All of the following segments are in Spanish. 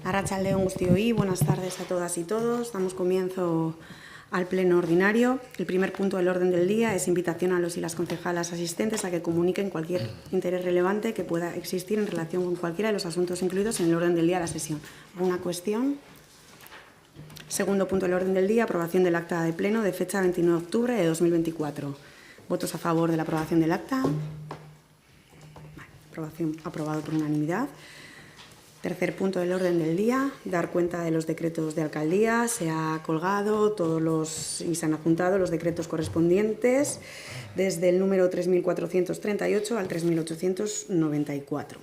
Arratsaldeon guztioi, buenas tardes a todas y todos. Damos comienzo al pleno ordinario. El primer punto del orden del día es invitación a los y las concejalas asistentes a que comuniquen cualquier interés relevante que pueda existir en relación con cualquiera de los asuntos incluidos en el orden del día de la sesión. ¿Alguna cuestión? Segundo punto del orden del día, aprobación del acta de pleno de fecha 29 de octubre de 2024. ¿Votos a favor de la aprobación del acta? Aprobado por unanimidad. Tercer punto del orden del día, dar cuenta de los decretos de alcaldía. Se ha colgado y se han adjuntado los decretos correspondientes desde el número 3.438 al 3.894.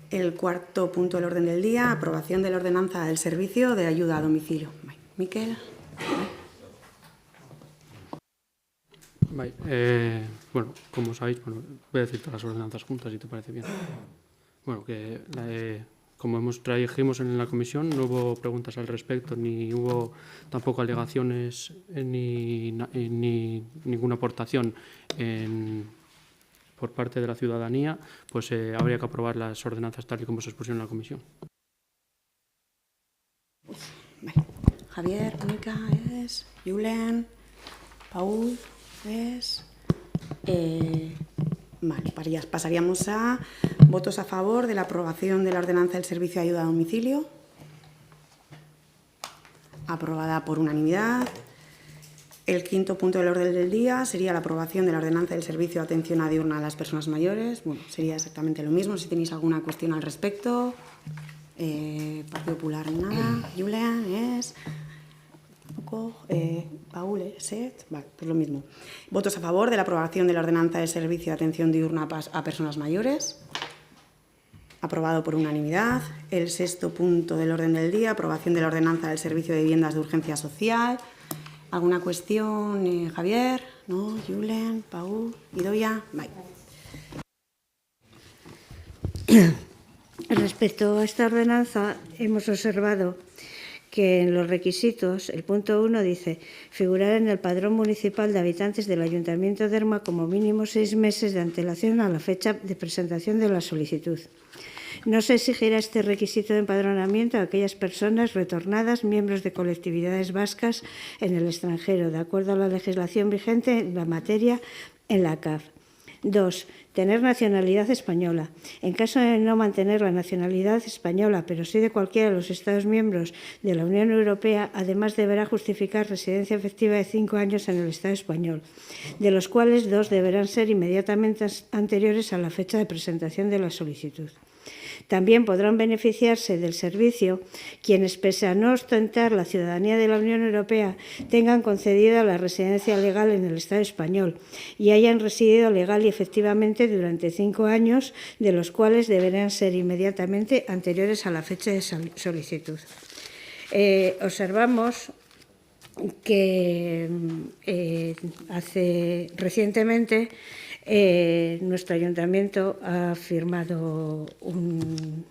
El cuarto punto del orden del día, aprobación de la ordenanza del servicio de ayuda a domicilio. Miquel. Bueno, como sabéis, voy a decir todas las ordenanzas juntas, si te parece bien. Bueno, como trajimos en la comisión, no hubo preguntas al respecto, ni hubo tampoco alegaciones ni ninguna aportación por parte de la ciudadanía, pues habría que aprobar las ordenanzas tal y como se expusieron en la comisión. Vale. Javier, Mónica, Julen, Paul. Vale, pasaríamos a votos a favor de la aprobación de la ordenanza del servicio de ayuda a domicilio. Aprobada por unanimidad. El quinto punto del orden del día sería la aprobación de la ordenanza del servicio de atención a diurna a las personas mayores. Bueno, sería exactamente lo mismo. Si tenéis alguna cuestión al respecto. Partido Popular, nada. Julián, Paul, vale, pues lo mismo. ¿Votos a favor de la aprobación de la ordenanza de servicio de atención diurna a personas mayores? Aprobado por unanimidad. El sexto punto del orden del día, aprobación de la ordenanza del servicio de viviendas de urgencia social. ¿Alguna cuestión, Javier? ¿No? ¿Julen? ¿Paul? ¿Idoia? Vale. Respecto a esta ordenanza, hemos observado que en los requisitos, el punto 1 dice figurar en el padrón municipal de habitantes del Ayuntamiento de Ermua como mínimo 6 meses de antelación a la fecha de presentación de la solicitud. No se exigirá este requisito de empadronamiento a aquellas personas retornadas, miembros de colectividades vascas en el extranjero, de acuerdo a la legislación vigente en la materia en la CAF. 2. Tener nacionalidad española. En caso de no mantener la nacionalidad española, pero sí de cualquiera de los Estados miembros de la Unión Europea, además deberá justificar residencia efectiva de 5 años en el Estado español, de los cuales 2 deberán ser inmediatamente anteriores a la fecha de presentación de la solicitud. También podrán beneficiarse del servicio quienes, pese a no ostentar la ciudadanía de la Unión Europea, tengan concedida la residencia legal en el Estado español y hayan residido legal y efectivamente durante 5 años, de los cuales deberán ser inmediatamente anteriores a la fecha de solicitud. Observamos que recientemente nuestro ayuntamiento ha firmado un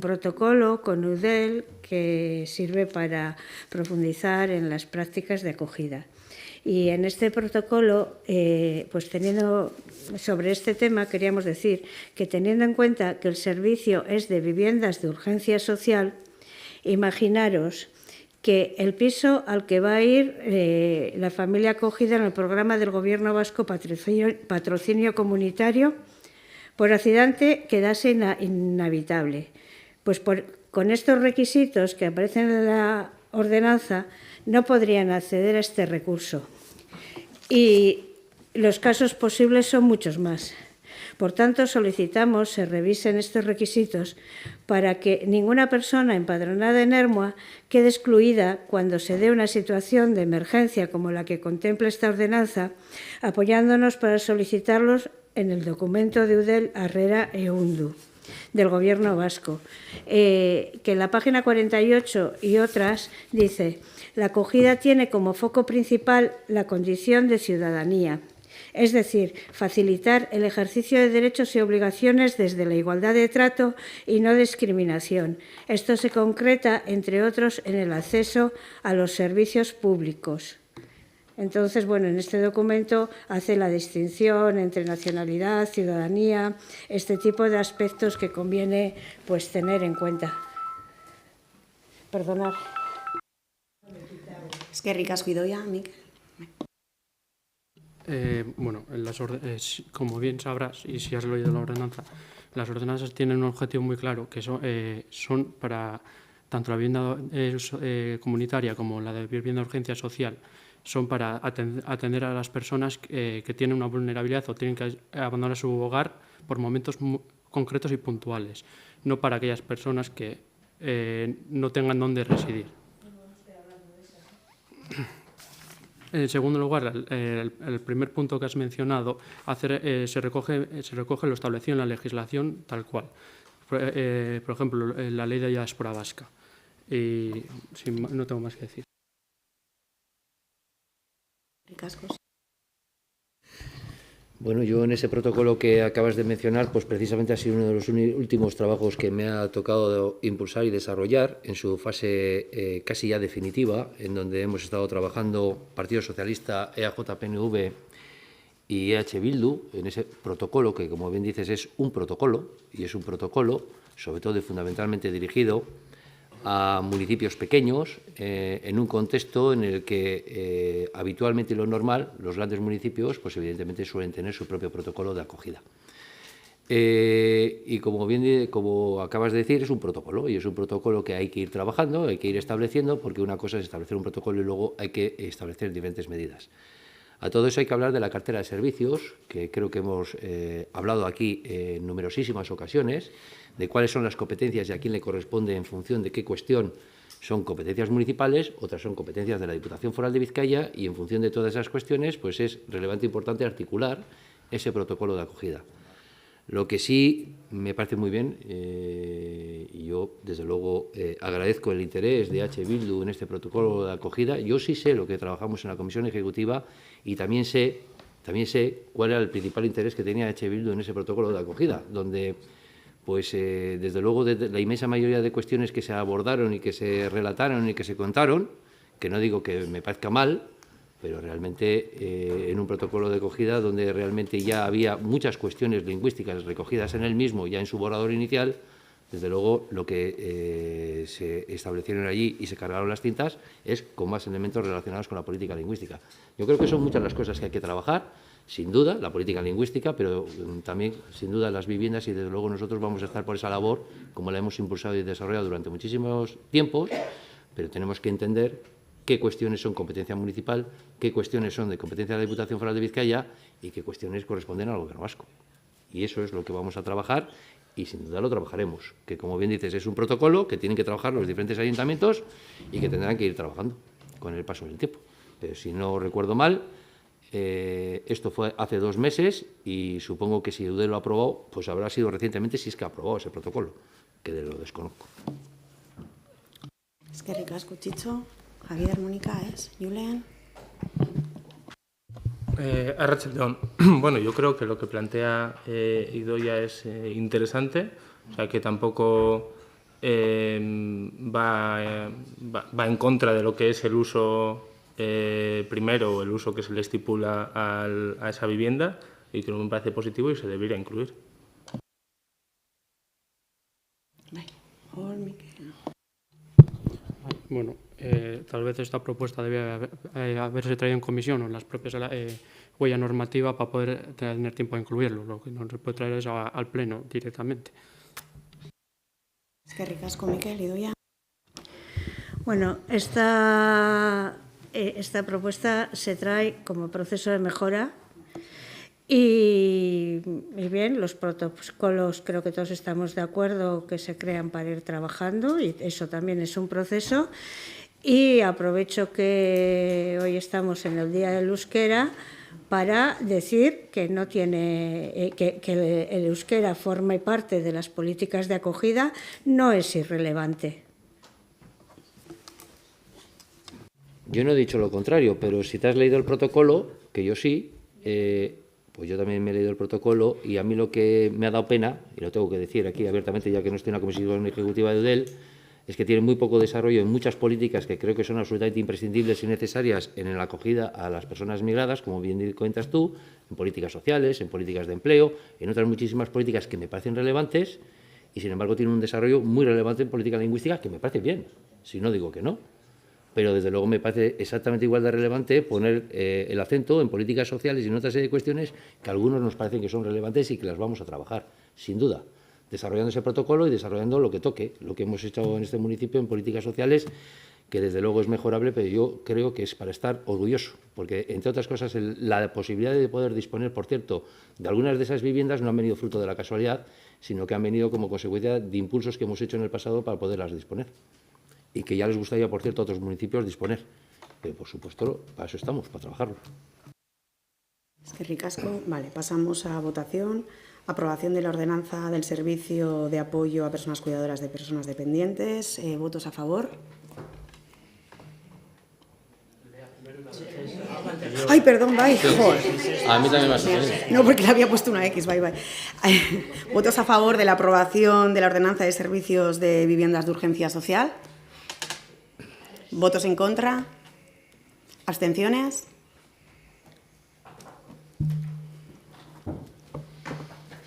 protocolo con UDEL que sirve para profundizar en las prácticas de acogida. Y en este protocolo, pues sobre este tema, queríamos decir que teniendo en cuenta que el servicio es de viviendas de urgencia social, imaginaros que el piso al que va a ir la familia acogida en el programa del Gobierno vasco Patrocinio Comunitario, por accidente quedase inhabitable. Pues con estos requisitos que aparecen en la ordenanza no podrían acceder a este recurso. Y los casos posibles son muchos más. Por tanto, solicitamos se revisen estos requisitos para que ninguna persona empadronada en Ermua quede excluida cuando se dé una situación de emergencia como la que contempla esta ordenanza, apoyándonos para solicitarlos en el documento de UDEL Arrera e Undu del Gobierno vasco, que en la página 48 y otras dice: la acogida tiene como foco principal la condición de ciudadanía. Es decir, facilitar el ejercicio de derechos y obligaciones desde la igualdad de trato y no discriminación. Esto se concreta, entre otros, en el acceso a los servicios públicos. Entonces, bueno, en este documento hace la distinción entre nacionalidad, ciudadanía, este tipo de aspectos que conviene pues tener en cuenta. Perdonad. Eskerrik asko Idoia, Mikel. Bueno, como bien sabrás, y si has leído la ordenanza, las ordenanzas tienen un objetivo muy claro, que son para tanto la vivienda comunitaria como la de vivienda de urgencia social, son para atender a las personas que tienen una vulnerabilidad o tienen que abandonar su hogar por momentos concretos y puntuales, no para aquellas personas que no tengan dónde residir. En segundo lugar, el primer punto que has mencionado, se recoge lo establecido en la legislación tal cual. Por ejemplo, la ley de diáspora vasca. Y no tengo más que decir. Bueno, yo en ese protocolo que acabas de mencionar, pues precisamente ha sido uno de los últimos trabajos que me ha tocado impulsar y desarrollar en su fase casi ya definitiva, en donde hemos estado trabajando Partido Socialista, EAJ, PNV y EH Bildu, en ese protocolo que, como bien dices, es un protocolo, y es un protocolo, sobre todo y fundamentalmente dirigido a municipios pequeños, en un contexto en el que habitualmente y lo normal, los grandes municipios, pues evidentemente suelen tener su propio protocolo de acogida. Y como acabas de decir, es un protocolo, y es un protocolo que hay que ir trabajando, hay que ir estableciendo, porque una cosa es establecer un protocolo y luego hay que establecer diferentes medidas. A todo eso hay que hablar de la cartera de servicios, que creo que hemos hablado aquí en numerosísimas ocasiones, de cuáles son las competencias y a quién le corresponde en función de qué cuestión son competencias municipales, otras son competencias de la Diputación Foral de Vizcaya, y en función de todas esas cuestiones pues es relevante e importante articular ese protocolo de acogida. Lo que sí me parece muy bien, y yo desde luego agradezco el interés de EH Bildu en este protocolo de acogida. Yo sí sé lo que trabajamos en la Comisión Ejecutiva y también sé cuál era el principal interés que tenía EH Bildu en ese protocolo de acogida, donde pues desde luego de la inmensa mayoría de cuestiones que se abordaron y que se relataron y que se contaron, que no digo que me parezca mal, pero realmente en un protocolo de acogida donde realmente ya había muchas cuestiones lingüísticas recogidas en el mismo, ya en su borrador inicial, desde luego lo que se establecieron allí y se cargaron las tintas es con más elementos relacionados con la política lingüística. Yo creo que son muchas las cosas que hay que trabajar, sin duda, la política lingüística, pero también, sin duda, las viviendas, y desde luego nosotros vamos a estar por esa labor, como la hemos impulsado y desarrollado durante muchísimos tiempos, pero tenemos que entender qué cuestiones son competencia municipal, qué cuestiones son de competencia de la Diputación Foral de Vizcaya y qué cuestiones corresponden al Gobierno vasco. Y eso es lo que vamos a trabajar y sin duda lo trabajaremos, que como bien dices es un protocolo que tienen que trabajar los diferentes ayuntamientos y que tendrán que ir trabajando con el paso del tiempo. Pero si no recuerdo mal, esto fue hace 2 meses y supongo que si Eudel lo ha aprobado, pues habrá sido recientemente, si es que ha aprobado ese protocolo, que lo desconozco. Eskerrik asko, Chicho. Javier, Mónica, Julen. Arratsaldeon. Bueno, yo creo que lo que plantea Idoia es interesante, o sea, que tampoco va en contra de lo que es el uso primero, el uso que se le estipula a esa vivienda, y que me parece positivo y se debería incluir. Bueno, tal vez esta propuesta debía haberse traído en comisión o en las propias huella normativa para poder tener tiempo a incluirlo. Lo que no se puede traer es al Pleno directamente. Eskerrik asko, Mikel, Idoia. Bueno, esta propuesta se trae como proceso de mejora y bien, los protocolos creo que todos estamos de acuerdo que se crean para ir trabajando, y eso también es un proceso. Y aprovecho que hoy estamos en el Día del Euskera para decir que no tiene que el euskera forme parte de las políticas de acogida no es irrelevante. Yo no he dicho lo contrario, pero si te has leído el protocolo, que yo sí, pues yo también me he leído el protocolo, y a mí lo que me ha dado pena, y lo tengo que decir aquí abiertamente ya que no estoy en la Comisión Ejecutiva de Eudel, es que tiene muy poco desarrollo en muchas políticas que creo que son absolutamente imprescindibles y necesarias en la acogida a las personas migradas, como bien cuentas tú, en políticas sociales, en políticas de empleo, en otras muchísimas políticas que me parecen relevantes y, sin embargo, tiene un desarrollo muy relevante en política lingüística que me parece bien, si no digo que no. Pero, desde luego, me parece exactamente igual de relevante poner el acento en políticas sociales y en otra serie de cuestiones que a algunos nos parecen que son relevantes y que las vamos a trabajar, sin duda, desarrollando ese protocolo y desarrollando lo que toque, lo que hemos hecho en este municipio en políticas sociales, que desde luego es mejorable, pero yo creo que es para estar orgulloso, porque, entre otras cosas, la posibilidad de poder disponer, por cierto, de algunas de esas viviendas no han venido fruto de la casualidad, sino que han venido como consecuencia de impulsos que hemos hecho en el pasado para poderlas disponer. Y que ya les gustaría, por cierto, a otros municipios disponer. Pero, por supuesto, para eso estamos, para trabajarlo. Es que ricasco. Vale, pasamos a votación. Aprobación de la ordenanza del servicio de apoyo a personas cuidadoras de personas dependientes. ¿Votos a favor? Ay, perdón, bye. Joder. A mí también me ha sucedido. No, porque le había puesto una X, bye. ¿Votos a favor de la aprobación de la ordenanza de servicios de viviendas de urgencia social? ¿Votos en contra? ¿Abstenciones?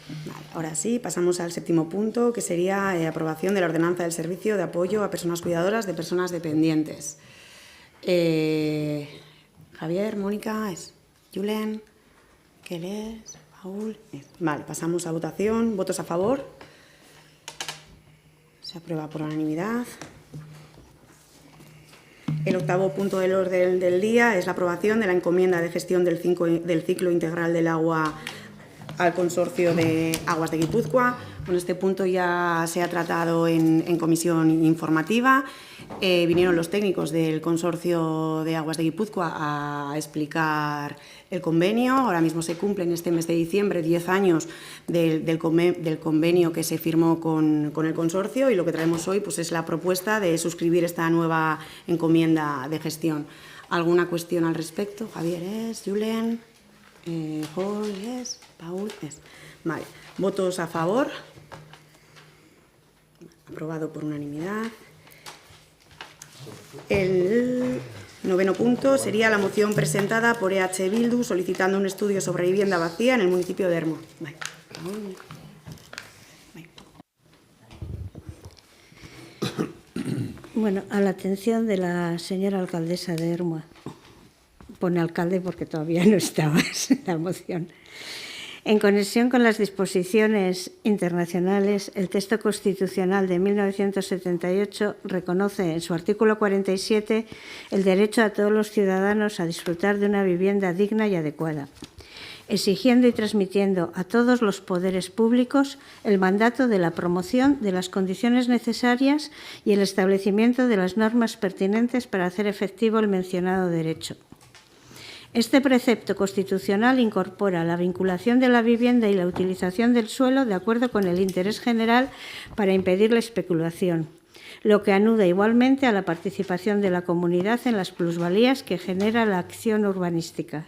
Vale, ahora sí, pasamos al séptimo punto, que sería aprobación de la ordenanza del servicio de apoyo a personas cuidadoras de personas dependientes. Javier, Mónica, Julen, Keles, Paul. Vale, pasamos a votación. ¿Votos a favor? Se aprueba por unanimidad. El octavo punto del orden del día es la aprobación de la encomienda de gestión del ciclo integral del agua al Consorcio de Aguas de Guipúzcoa. Bueno, este punto ya se ha tratado en comisión informativa. Vinieron los técnicos del Consorcio de Aguas de Guipúzcoa a explicar el convenio. Ahora mismo se cumple en este mes de diciembre 10 años del convenio que se firmó con el consorcio, y lo que traemos hoy pues, es la propuesta de suscribir esta nueva encomienda de gestión. ¿Alguna cuestión al respecto? Javier, Julen, Paul, Paul, Vale. ¿Votos a favor? Aprobado por unanimidad. El noveno punto sería la moción presentada por EH Bildu solicitando un estudio sobre vivienda vacía en el municipio de Ermua. Vale. Bueno, a la atención de la señora alcaldesa de Ermua. Pone alcalde porque todavía no estabas en la moción. En conexión con las disposiciones internacionales, el texto constitucional de 1978 reconoce en su artículo 47 el derecho a todos los ciudadanos a disfrutar de una vivienda digna y adecuada, exigiendo y transmitiendo a todos los poderes públicos el mandato de la promoción de las condiciones necesarias y el establecimiento de las normas pertinentes para hacer efectivo el mencionado derecho. Este precepto constitucional incorpora la vinculación de la vivienda y la utilización del suelo de acuerdo con el interés general para impedir la especulación, lo que anuda igualmente a la participación de la comunidad en las plusvalías que genera la acción urbanística.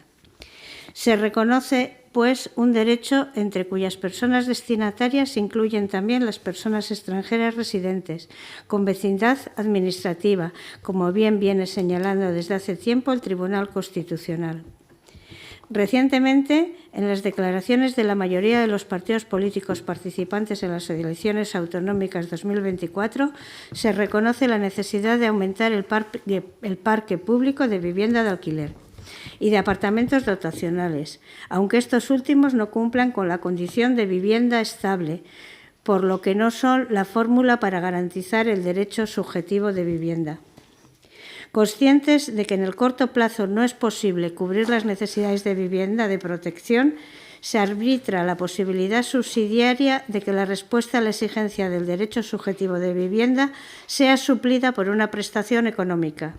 Se reconoce, pues, un derecho entre cuyas personas destinatarias se incluyen también las personas extranjeras residentes, con vecindad administrativa, como bien viene señalando desde hace tiempo el Tribunal Constitucional. Recientemente, en las declaraciones de la mayoría de los partidos políticos participantes en las elecciones autonómicas 2024, se reconoce la necesidad de aumentar el parque público de vivienda de alquiler y de apartamentos dotacionales, aunque estos últimos no cumplan con la condición de vivienda estable, por lo que no son la fórmula para garantizar el derecho subjetivo de vivienda. Conscientes de que en el corto plazo no es posible cubrir las necesidades de vivienda de protección, se arbitra la posibilidad subsidiaria de que la respuesta a la exigencia del derecho subjetivo de vivienda sea suplida por una prestación económica.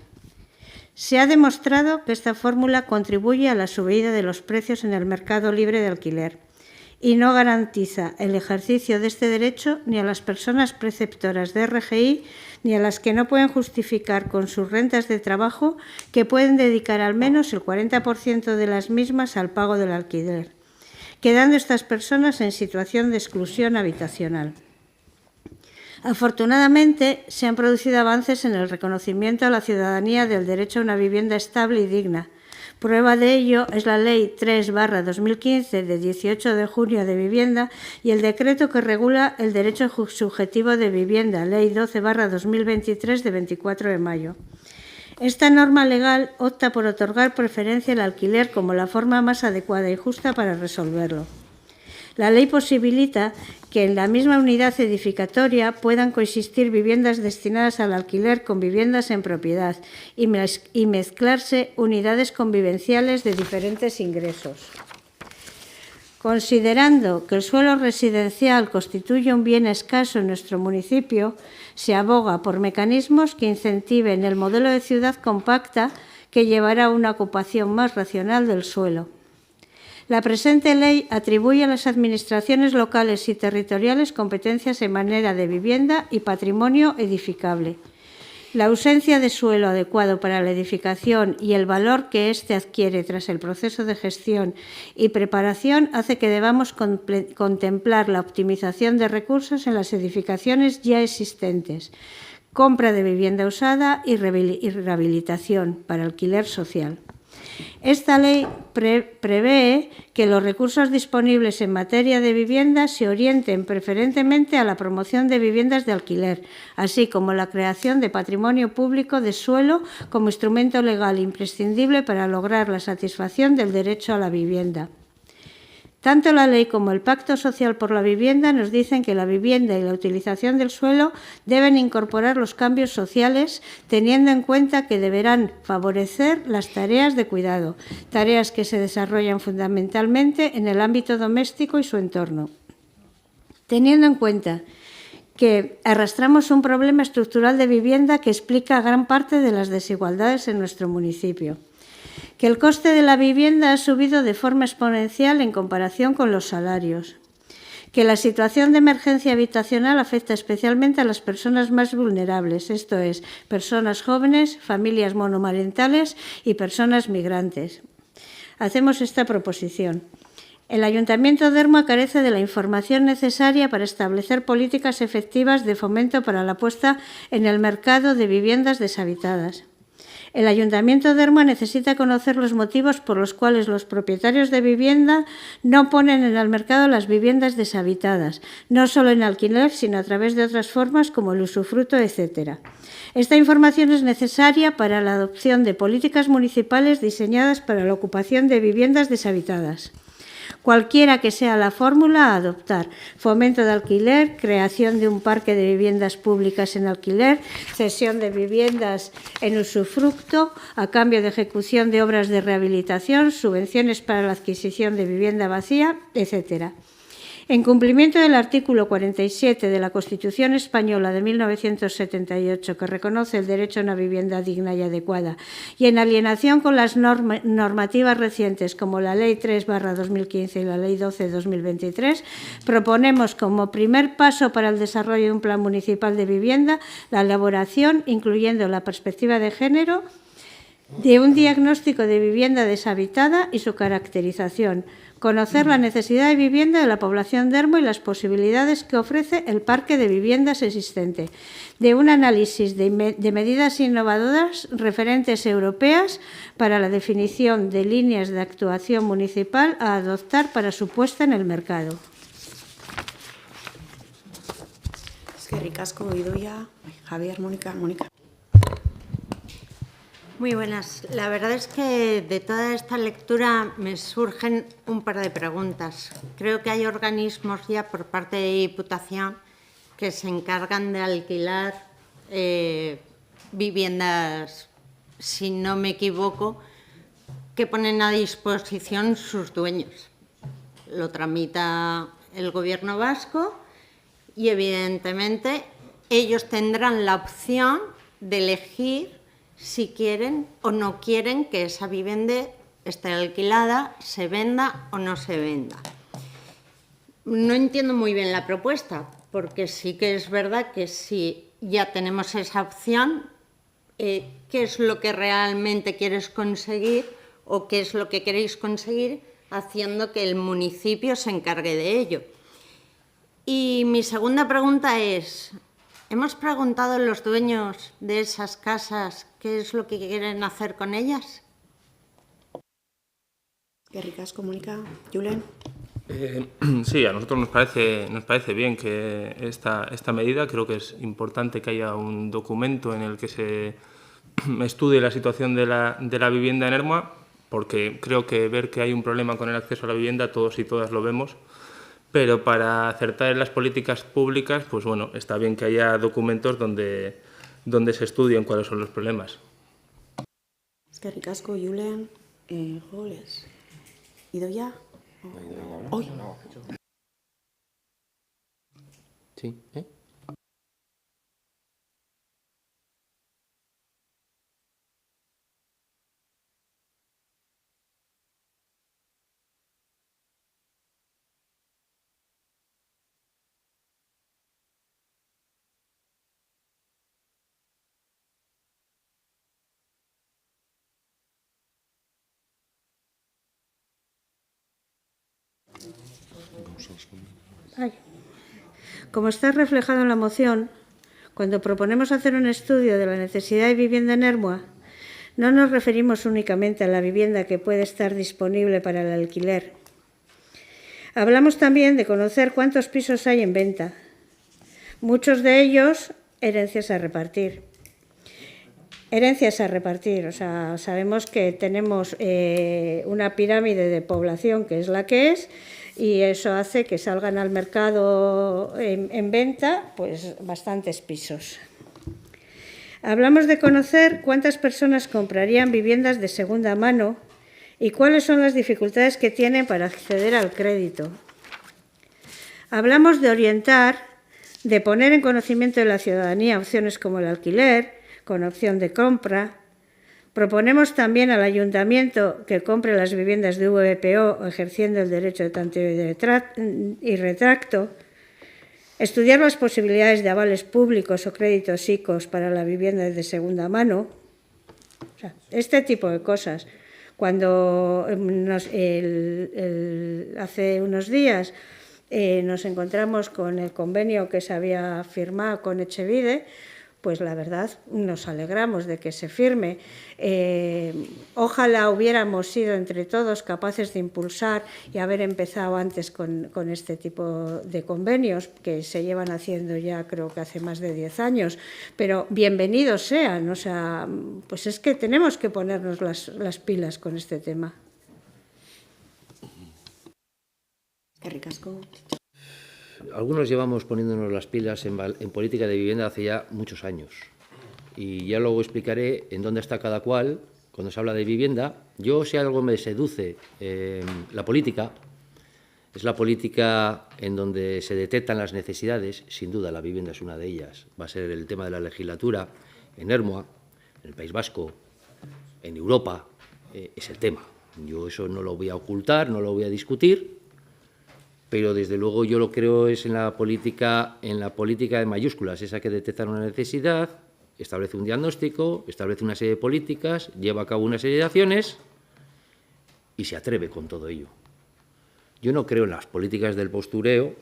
Se ha demostrado que esta fórmula contribuye a la subida de los precios en el mercado libre de alquiler y no garantiza el ejercicio de este derecho ni a las personas preceptoras de RGI ni a las que no pueden justificar con sus rentas de trabajo que pueden dedicar al menos el 40% de las mismas al pago del alquiler, quedando estas personas en situación de exclusión habitacional. Afortunadamente, se han producido avances en el reconocimiento a la ciudadanía del derecho a una vivienda estable y digna. Prueba de ello es la Ley 3/2015 de 18 de junio de vivienda y el decreto que regula el derecho subjetivo de vivienda, Ley 12/2023 de 24 de mayo. Esta norma legal opta por otorgar preferencia al alquiler como la forma más adecuada y justa para resolverlo. La ley posibilita que en la misma unidad edificatoria puedan coexistir viviendas destinadas al alquiler con viviendas en propiedad y mezclarse unidades convivenciales de diferentes ingresos. Considerando que el suelo residencial constituye un bien escaso en nuestro municipio, se aboga por mecanismos que incentiven el modelo de ciudad compacta que llevará a una ocupación más racional del suelo. La presente ley atribuye a las administraciones locales y territoriales competencias en materia de vivienda y patrimonio edificable. La ausencia de suelo adecuado para la edificación y el valor que éste adquiere tras el proceso de gestión y preparación hace que debamos contemplar la optimización de recursos en las edificaciones ya existentes, compra de vivienda usada y rehabilitación para alquiler social. Esta ley prevé que los recursos disponibles en materia de vivienda se orienten preferentemente a la promoción de viviendas de alquiler, así como la creación de patrimonio público de suelo como instrumento legal imprescindible para lograr la satisfacción del derecho a la vivienda. Tanto la ley como el Pacto Social por la Vivienda nos dicen que la vivienda y la utilización del suelo deben incorporar los cambios sociales, teniendo en cuenta que deberán favorecer las tareas de cuidado, tareas que se desarrollan fundamentalmente en el ámbito doméstico y su entorno. Teniendo en cuenta que arrastramos un problema estructural de vivienda que explica gran parte de las desigualdades en nuestro municipio. Que el coste de la vivienda ha subido de forma exponencial en comparación con los salarios. Que la situación de emergencia habitacional afecta especialmente a las personas más vulnerables, esto es, personas jóvenes, familias monomarentales y personas migrantes. Hacemos esta proposición. El Ayuntamiento de Ermua carece de la información necesaria para establecer políticas efectivas de fomento para la puesta en el mercado de viviendas deshabitadas. El Ayuntamiento de Ermua necesita conocer los motivos por los cuales los propietarios de vivienda no ponen en el mercado las viviendas deshabitadas, no solo en alquiler, sino a través de otras formas como el usufructo, etc. Esta información es necesaria para la adopción de políticas municipales diseñadas para la ocupación de viviendas deshabitadas. Cualquiera que sea la fórmula a adoptar, fomento de alquiler, creación de un parque de viviendas públicas en alquiler, cesión de viviendas en usufructo a cambio de ejecución de obras de rehabilitación, subvenciones para la adquisición de vivienda vacía, etc. En cumplimiento del artículo 47 de la Constitución Española de 1978, que reconoce el derecho a una vivienda digna y adecuada, y en alienación con las normativas recientes como la Ley 3/2015 y la Ley 12/2023, proponemos como primer paso para el desarrollo de un plan municipal de vivienda la elaboración, incluyendo la perspectiva de género, de un diagnóstico de vivienda deshabitada y su caracterización, conocer la necesidad de vivienda de la población de Ermua y las posibilidades que ofrece el parque de viviendas existente, de un análisis de medidas innovadoras referentes europeas para la definición de líneas de actuación municipal a adoptar para su puesta en el mercado. Eskerrik asko, Idoia, Javier, Mónica. Muy buenas. La verdad es que de toda esta lectura me surgen un par de preguntas. Creo que hay organismos ya por parte de Diputación que se encargan de alquilar viviendas, si no me equivoco, que ponen a disposición sus dueños. Lo tramita el Gobierno vasco y, evidentemente, ellos tendrán la opción de elegir si quieren o no quieren que esa vivienda esté alquilada, se venda o no se venda. No entiendo muy bien la propuesta, porque sí que es verdad que si ya tenemos esa opción, ¿qué es lo que realmente quieres conseguir o qué es lo que queréis conseguir haciendo que el municipio se encargue de ello? Y mi segunda pregunta es, ¿Hemos preguntado a los dueños de esas casas qué es lo que quieren hacer con ellas? Qué ricas, comunica. Julen. Sí, a nosotros nos parece bien que esta medida. Creo que es importante que haya un documento en el que se estudie la situación de la vivienda en Ermua, porque creo que ver que hay un problema con el acceso a la vivienda, todos y todas lo vemos, pero para acertar en las políticas públicas, pues bueno, está bien que haya documentos donde se estudien cuáles son los problemas. Qué ricasco, Julen. Goles. ¿Idoia? Hoy. Sí, ¿eh? Ay. Como está reflejado en la moción, cuando proponemos hacer un estudio de la necesidad de vivienda en Ermua, no nos referimos únicamente a la vivienda que puede estar disponible para el alquiler. Hablamos también de conocer cuántos pisos hay en venta, muchos de ellos herencias a repartir. O sea, sabemos que tenemos una pirámide de población que es la que es, y eso hace que salgan al mercado en venta pues bastantes pisos. Hablamos de conocer cuántas personas comprarían viviendas de segunda mano y cuáles son las dificultades que tienen para acceder al crédito. Hablamos de orientar, de poner en conocimiento de la ciudadanía opciones como el alquiler, con opción de compra. Proponemos también al Ayuntamiento que compre las viviendas de VPO ejerciendo el derecho de tanteo y retracto, estudiar las posibilidades de avales públicos o créditos ICOs para la vivienda de segunda mano, o sea, este tipo de cosas. Cuando hace unos días nos encontramos con el convenio que se había firmado con Etxebide, pues la verdad nos alegramos de que se firme. Ojalá hubiéramos sido entre todos capaces de impulsar y haber empezado antes con este tipo de convenios que se llevan haciendo ya creo que hace más de 10 años, pero bienvenidos sean, o sea, pues es que tenemos que ponernos las pilas con este tema. Qué ricasco. Algunos llevamos poniéndonos las pilas en política de vivienda hace ya muchos años. Y ya luego explicaré en dónde está cada cual cuando se habla de vivienda. Yo, si algo me seduce la política, es la política en donde se detectan las necesidades. Sin duda, la vivienda es una de ellas. Va a ser el tema de la legislatura en Ermua, en el País Vasco, en Europa. Es el tema. Yo eso no lo voy a ocultar, no lo voy a discutir. Pero desde luego yo lo creo es en la política de mayúsculas, esa que detecta una necesidad, establece un diagnóstico, establece una serie de políticas, lleva a cabo una serie de acciones y se atreve con todo ello. Yo no creo en las políticas del postureo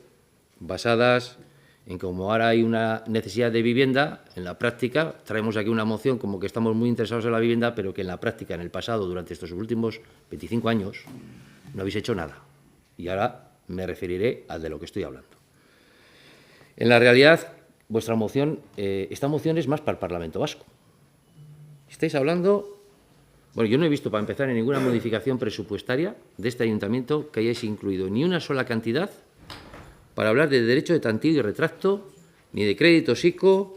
basadas en como ahora hay una necesidad de vivienda, en la práctica traemos aquí una moción como que estamos muy interesados en la vivienda, pero que en la práctica, en el pasado, durante estos últimos 25 años, no habéis hecho nada. Y ahora me referiré al de lo que estoy hablando. En la realidad, vuestra moción, esta moción es más para el Parlamento Vasco. Estáis hablando, bueno, yo no he visto para empezar en ninguna modificación presupuestaria de este ayuntamiento que hayáis incluido ni una sola cantidad para hablar de derecho de tanteo y retracto, ni de crédito ICO,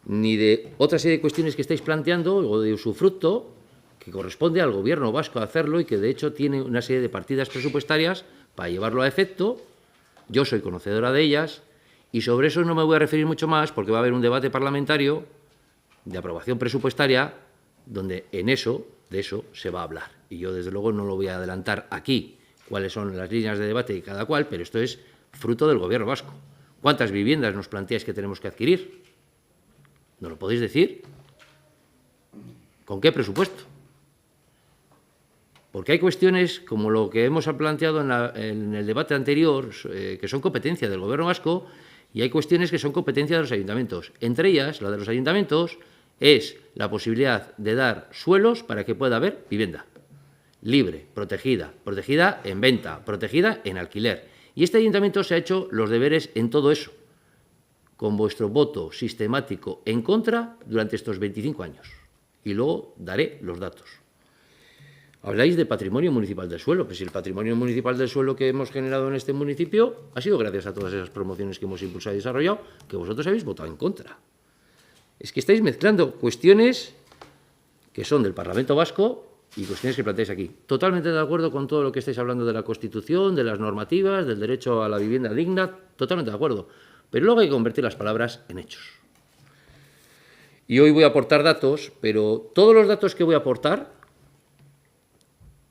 ni de otra serie de cuestiones que estáis planteando o de usufructo que corresponde al Gobierno vasco hacerlo y que de hecho tiene una serie de partidas presupuestarias para llevarlo a efecto. Yo soy conocedora de ellas y sobre eso no me voy a referir mucho más porque va a haber un debate parlamentario de aprobación presupuestaria donde de eso se va a hablar. Y yo, desde luego, no lo voy a adelantar aquí cuáles son las líneas de debate de cada cual, pero esto es fruto del Gobierno vasco. ¿Cuántas viviendas nos planteáis que tenemos que adquirir? ¿No lo podéis decir? ¿Con qué presupuesto? Porque hay cuestiones, como lo que hemos planteado en el debate anterior, que son competencia del Gobierno vasco Y hay cuestiones que son competencia de los ayuntamientos. Entre ellas, la de los ayuntamientos es la posibilidad de dar suelos para que pueda haber vivienda libre, protegida, protegida en venta, protegida en alquiler. Y este ayuntamiento se ha hecho los deberes en todo eso, con vuestro voto sistemático en contra durante estos 25 años. Y luego daré los datos. Habláis de patrimonio municipal del suelo. Pues si el patrimonio municipal del suelo que hemos generado en este municipio ha sido gracias a todas esas promociones que hemos impulsado y desarrollado, que vosotros habéis votado en contra. Es que estáis mezclando cuestiones que son del Parlamento Vasco y cuestiones que planteáis aquí. Totalmente de acuerdo con todo lo que estáis hablando de la Constitución, de las normativas, del derecho a la vivienda digna, totalmente de acuerdo. Pero luego hay que convertir las palabras en hechos. Y hoy voy a aportar datos, pero todos los datos que voy a aportar,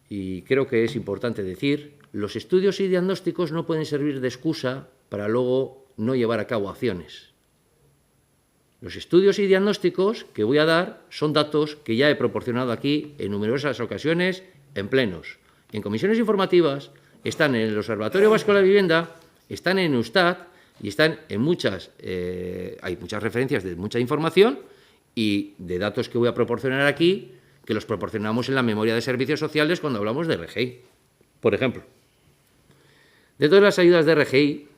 y creo que es importante decir, los estudios y diagnósticos no pueden servir de excusa para luego no llevar a cabo acciones. Los estudios y diagnósticos que voy a dar son datos que ya he proporcionado aquí en numerosas ocasiones, en plenos, en comisiones informativas, están en el Observatorio Vasco de la Vivienda, están en Eustat y están en hay muchas referencias de mucha información y de datos que voy a proporcionar aquí, que los proporcionamos en la memoria de servicios sociales cuando hablamos de RGI. Por ejemplo, de todas las ayudas de RGI,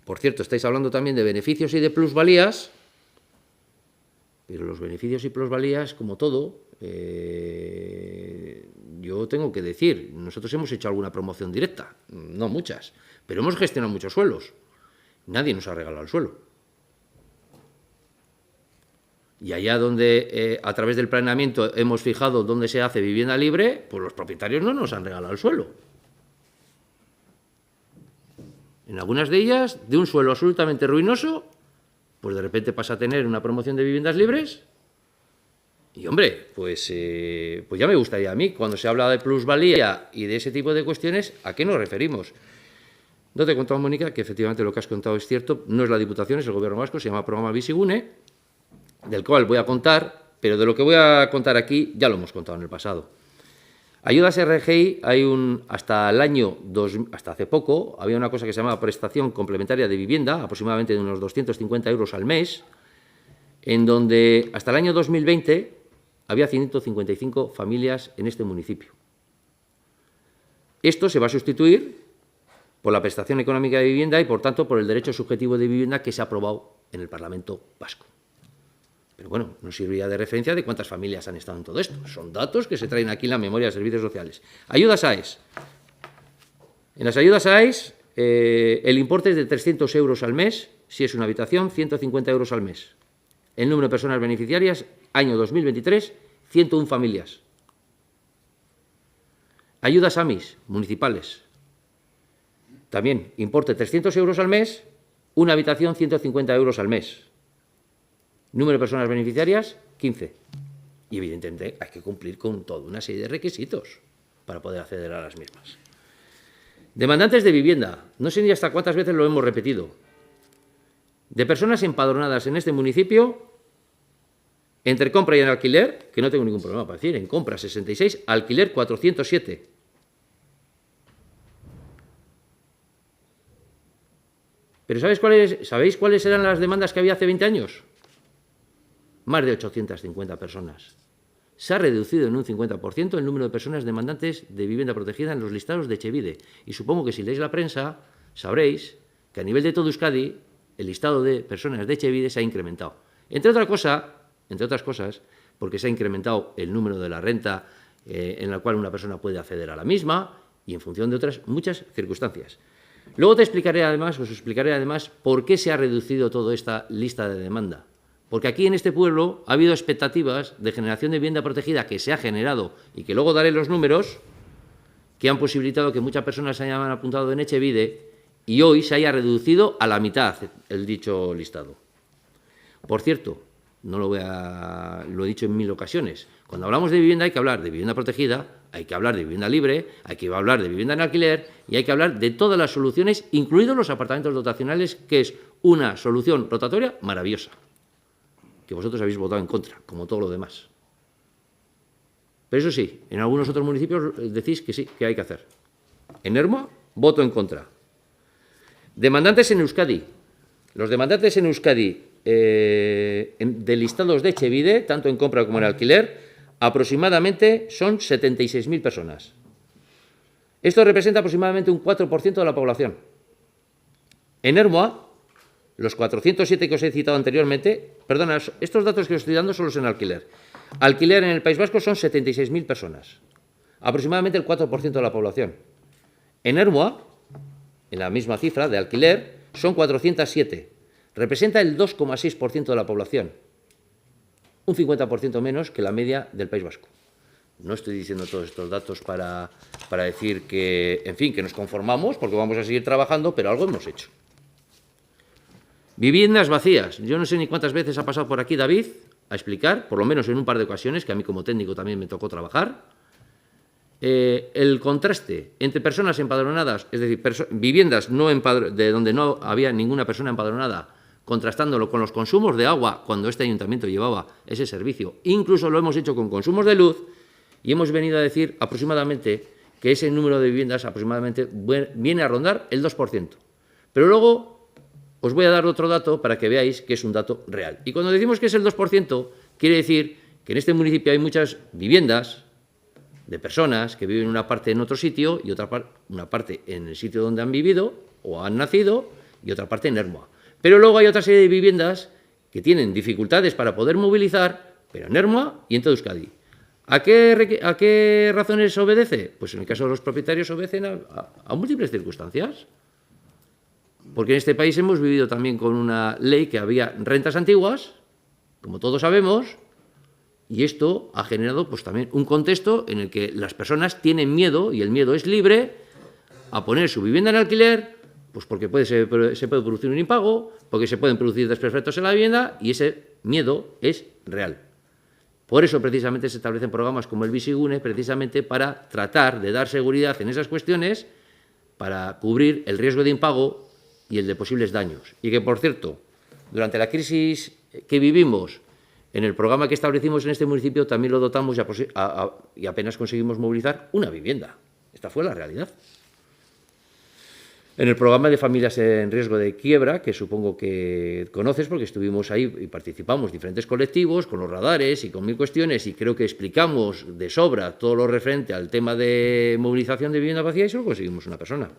por cierto, estáis hablando también de beneficios y de plusvalías, pero los beneficios y plusvalías, como todo, yo tengo que decir, nosotros hemos hecho alguna promoción directa, no muchas, pero hemos gestionado muchos suelos. Nadie nos ha regalado el suelo. Y allá donde, a través del planeamiento, hemos fijado dónde se hace vivienda libre, pues los propietarios no nos han regalado el suelo. En algunas de ellas, de un suelo absolutamente ruinoso, pues de repente pasa a tener una promoción de viviendas libres. Y, hombre, pues ya me gustaría a mí, cuando se habla de plusvalía y de ese tipo de cuestiones, ¿a qué nos referimos? No te he contado, Mónica, que efectivamente lo que has contado es cierto, no es la Diputación, es el Gobierno vasco, se llama Programa Bizigune, del cual voy a contar, pero de lo que voy a contar aquí ya lo hemos contado en el pasado. Ayudas RGI, hasta hace poco, había una cosa que se llamaba prestación complementaria de vivienda, aproximadamente de unos 250 euros al mes, en donde hasta el año 2020 había 155 familias en este municipio. Esto se va a sustituir por la prestación económica de vivienda y, por tanto, por el derecho subjetivo de vivienda que se ha aprobado en el Parlamento Vasco. Pero bueno, nos serviría de referencia de cuántas familias han estado en todo esto. Son datos que se traen aquí en la memoria de servicios sociales. Ayudas AES. En las ayudas AES, el importe es de 300 euros al mes, si es una habitación, 150 euros al mes. El número de personas beneficiarias, año 2023, 101 familias. Ayudas AMIS, municipales. También, importe 300 euros al mes, una habitación, 150 euros al mes. Número de personas beneficiarias, 15. Y, evidentemente, hay que cumplir con toda una serie de requisitos para poder acceder a las mismas. Demandantes de vivienda. No sé ni hasta cuántas veces lo hemos repetido. De personas empadronadas en este municipio, entre compra y en alquiler, que no tengo ningún problema para decir, en compra 66, alquiler 407. Pero ¿sabéis cuáles eran las demandas que había hace 20 años? Más de 850 personas. Se ha reducido en un 50% el número de personas demandantes de vivienda protegida en los listados de Etxebide. Y supongo que si leéis la prensa, sabréis que a nivel de todo Euskadi, el listado de personas de Etxebide se ha incrementado. Entre otras cosas, porque se ha incrementado el número de la renta en la cual una persona puede acceder a la misma y en función de otras muchas circunstancias. Luego os explicaré además por qué se ha reducido toda esta lista de demanda. Porque aquí en este pueblo ha habido expectativas de generación de vivienda protegida que se ha generado y que luego daré los números que han posibilitado que muchas personas se hayan apuntado en Etxebide y hoy se haya reducido a la mitad el dicho listado. Por cierto, lo he dicho en 1000 ocasiones, cuando hablamos de vivienda hay que hablar de vivienda protegida, hay que hablar de vivienda libre, hay que hablar de vivienda en alquiler y hay que hablar de todas las soluciones, incluidos los apartamentos dotacionales, que es una solución rotatoria maravillosa, que vosotros habéis votado en contra, como todo lo demás. Pero eso sí, en algunos otros municipios decís que sí, que hay que hacer. En Ermua, voto en contra. Demandantes en Euskadi, Los demandantes en Euskadi de listados de Etxebide, tanto en compra como en alquiler, aproximadamente son 76.000 personas. Esto representa aproximadamente un 4% de la población. En Ermua, los 407 que os he citado anteriormente, perdona, estos datos que os estoy dando son los en alquiler. Alquiler en el País Vasco son 76.000 personas, aproximadamente el 4% de la población. En Ermua, en la misma cifra de alquiler, son 407, representa el 2,6% de la población, un 50% menos que la media del País Vasco. No estoy diciendo todos estos datos para decir que, en fin, que nos conformamos, porque vamos a seguir trabajando, pero algo hemos hecho. Viviendas vacías. Yo no sé ni cuántas veces ha pasado por aquí David a explicar, por lo menos en un par de ocasiones, que a mí como técnico también me tocó trabajar, el contraste entre personas empadronadas, es decir, viviendas de donde no había ninguna persona empadronada, contrastándolo con los consumos de agua cuando este ayuntamiento llevaba ese servicio. Incluso lo hemos hecho con consumos de luz y hemos venido a decir aproximadamente que ese número de viviendas aproximadamente viene a rondar el 2%. Pero luego os voy a dar otro dato para que veáis que es un dato real. Y cuando decimos que es el 2%, quiere decir que en este municipio hay muchas viviendas de personas que viven una parte en otro sitio y una parte en el sitio donde han vivido o han nacido y otra parte en Ermua. Pero luego hay otra serie de viviendas que tienen dificultades para poder movilizar, pero en Ermua y en todo Euskadi. ¿A qué razones obedece? Pues en el caso de los propietarios obedecen a múltiples circunstancias. Porque en este país hemos vivido también con una ley que había rentas antiguas, como todos sabemos, y esto ha generado pues también un contexto en el que las personas tienen miedo, y el miedo es libre, a poner su vivienda en alquiler, pues porque se puede producir un impago, porque se pueden producir desperfectos en la vivienda, y ese miedo es real. Por eso precisamente se establecen programas como el Bizigune, precisamente para tratar de dar seguridad en esas cuestiones, para cubrir el riesgo de impago y el de posibles daños. Y que, por cierto, durante la crisis que vivimos, en el programa que establecimos en este municipio también lo dotamos y apenas conseguimos movilizar una vivienda. Esta fue la realidad. En el programa de familias en riesgo de quiebra, que supongo que conoces porque estuvimos ahí y participamos diferentes colectivos con los radares y con 1000 cuestiones, y creo que explicamos de sobra todo lo referente al tema de movilización de vivienda vacía y solo conseguimos una persona.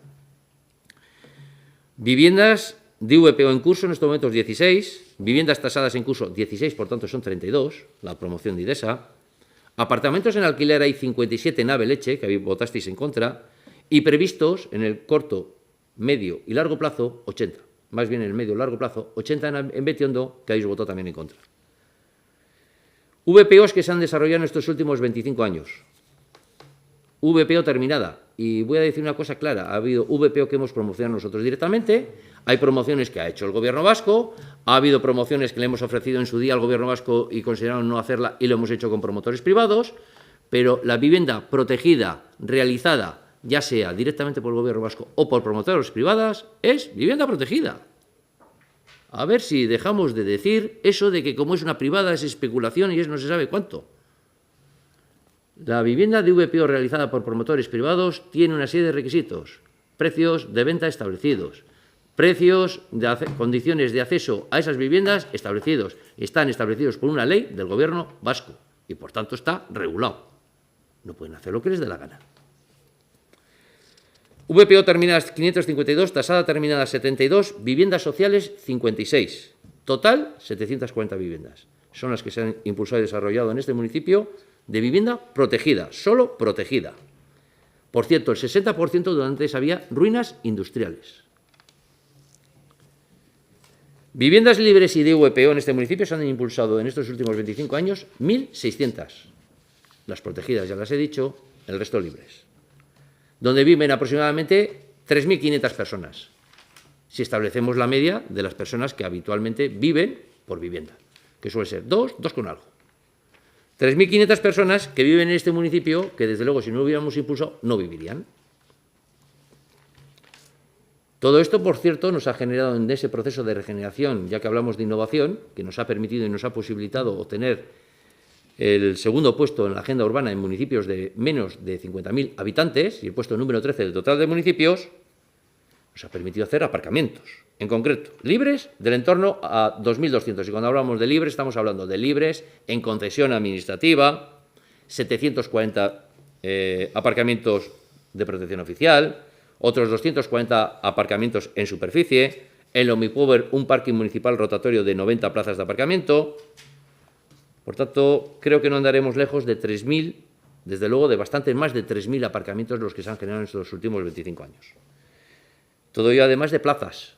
Viviendas de VPO en curso en estos momentos 16, viviendas tasadas en curso 16, por tanto son 32, la promoción de IDESA. Apartamentos en alquiler hay 57 en Ave Leche, que votasteis en contra, y previstos en el corto, medio y largo plazo 80, más bien en el medio y largo plazo 80 en Betiondo, que habéis votado también en contra. VPOs que se han desarrollado en estos últimos 25 años. VPO terminada. Y voy a decir una cosa clara, ha habido VPO que hemos promocionado nosotros directamente, hay promociones que ha hecho el Gobierno vasco, ha habido promociones que le hemos ofrecido en su día al Gobierno vasco y consideraron no hacerla y lo hemos hecho con promotores privados, pero la vivienda protegida, realizada, ya sea directamente por el Gobierno vasco o por promotores privadas, es vivienda protegida. A ver si dejamos de decir eso de que como es una privada es especulación y es no se sabe cuánto. La vivienda de VPO realizada por promotores privados tiene una serie de requisitos, precios de venta establecidos, condiciones de acceso a esas viviendas establecidos. Están establecidos por una ley del Gobierno vasco y, por tanto, está regulado. No pueden hacer lo que les dé la gana. VPO terminadas 552, tasada terminada 72, viviendas sociales 56. Total, 740 viviendas. Son las que se han impulsado y desarrollado en este municipio de vivienda protegida, solo protegida. Por cierto, el 60% donde antes había ruinas industriales. Viviendas libres y de VPO en este municipio se han impulsado en estos últimos 25 años 1.600. Las protegidas ya las he dicho, el resto libres. Donde viven aproximadamente 3.500 personas, si establecemos la media de las personas que habitualmente viven por vivienda, que suele ser dos con algo. 3.500 personas que viven en este municipio, que desde luego si no lo hubiéramos impulsado, no vivirían. Todo esto, por cierto, nos ha generado en ese proceso de regeneración, ya que hablamos de innovación, que nos ha permitido y nos ha posibilitado obtener el segundo puesto en la agenda urbana en municipios de menos de 50.000 habitantes y el puesto número 13 del total de municipios, nos ha permitido hacer aparcamientos, en concreto, libres del entorno a 2.200. Y cuando hablamos de libres, estamos hablando de libres en concesión administrativa, 740 aparcamientos de protección oficial, otros 240 aparcamientos en superficie, en Lomipower un parking municipal rotatorio de 90 plazas de aparcamiento. Por tanto, creo que no andaremos lejos de 3.000, desde luego de bastante más de 3.000 aparcamientos los que se han generado en estos últimos 25 años. Todo ello además de plazas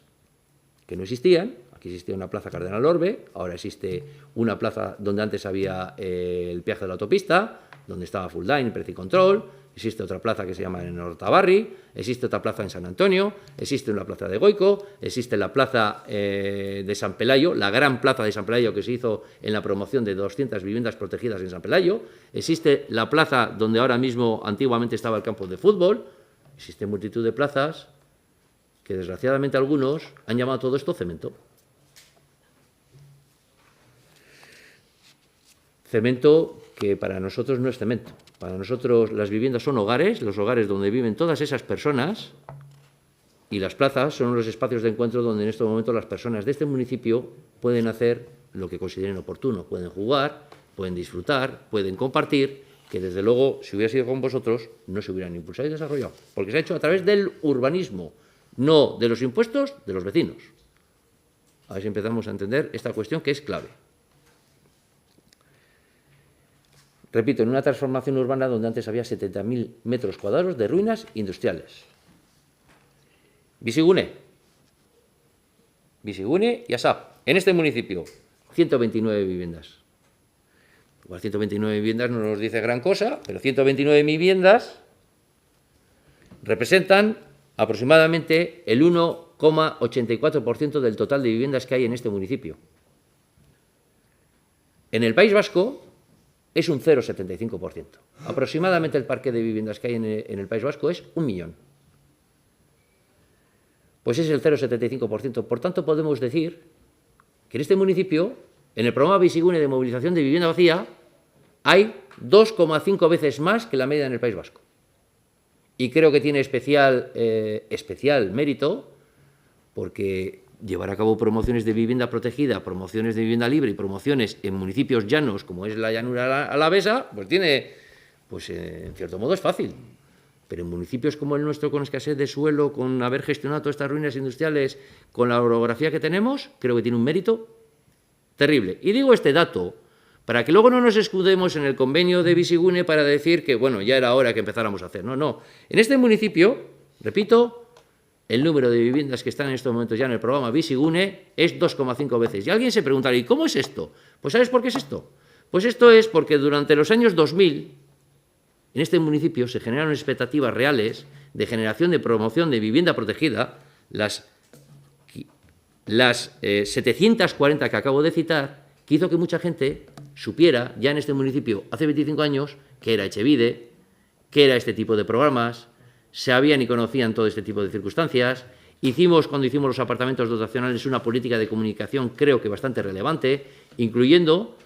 que no existían. Aquí existía una plaza Cardenal Orbe, ahora existe una plaza donde antes había el peaje de la autopista, donde estaba Full Line, Precio y Control. Existe otra plaza que se llama en Hortabarri, existe otra plaza en San Antonio, existe una plaza de Goico, existe la plaza de San Pelayo, la gran plaza de San Pelayo que se hizo en la promoción de 200 viviendas protegidas en San Pelayo, existe la plaza donde ahora mismo antiguamente estaba el campo de fútbol, existe multitud de plazas que desgraciadamente algunos han llamado todo esto cemento. Cemento que para nosotros no es cemento. Para nosotros las viviendas son hogares, los hogares donde viven todas esas personas, y las plazas son los espacios de encuentro donde en este momento las personas de este municipio pueden hacer lo que consideren oportuno. Pueden jugar, pueden disfrutar, pueden compartir, que desde luego, si hubiera sido con vosotros, no se hubieran impulsado y desarrollado. Porque se ha hecho a través del urbanismo, no de los impuestos de los vecinos. A ver si empezamos a entender esta cuestión que es clave. Repito, en una transformación urbana donde antes había 70.000 metros cuadrados de ruinas industriales. Bizigune y Asap. En este municipio, 129 viviendas. Igual 129 viviendas no nos dice gran cosa, pero 129 viviendas representan aproximadamente el 1,84% del total de viviendas que hay en este municipio. En el País Vasco es un 0,75%. Aproximadamente el parque de viviendas que hay en el País Vasco es 1 millón. Pues es el 0,75%. Por tanto, podemos decir que en este municipio, en el programa Bizigune de movilización de vivienda vacía, hay 2,5 veces más que la media en el País Vasco. Y creo que tiene especial mérito porque llevar a cabo promociones de vivienda protegida, promociones de vivienda libre y promociones en municipios llanos, como es la llanura alavesa, pues en cierto modo es fácil. Pero en municipios como el nuestro, con escasez de suelo, con haber gestionado todas estas ruinas industriales, con la orografía que tenemos, creo que tiene un mérito terrible. Y digo este dato para que luego no nos escudemos en el convenio de Bizigune para decir que, bueno, ya era hora que empezáramos a hacer. No, no. En este municipio, repito, el número de viviendas que están en estos momentos ya en el programa Bizigune es 2,5 veces. Y alguien se preguntará, ¿y cómo es esto? Pues ¿sabes por qué es esto? Pues esto es porque durante los años 2000, en este municipio se generaron expectativas reales de generación de promoción de vivienda protegida, las 740 que acabo de citar, que hizo que mucha gente supiera ya en este municipio hace 25 años que era Etxebide, que era este tipo de programas, sabían y conocían todo este tipo de circunstancias. Cuando hicimos los apartamentos dotacionales, una política de comunicación creo que bastante relevante, incluyendo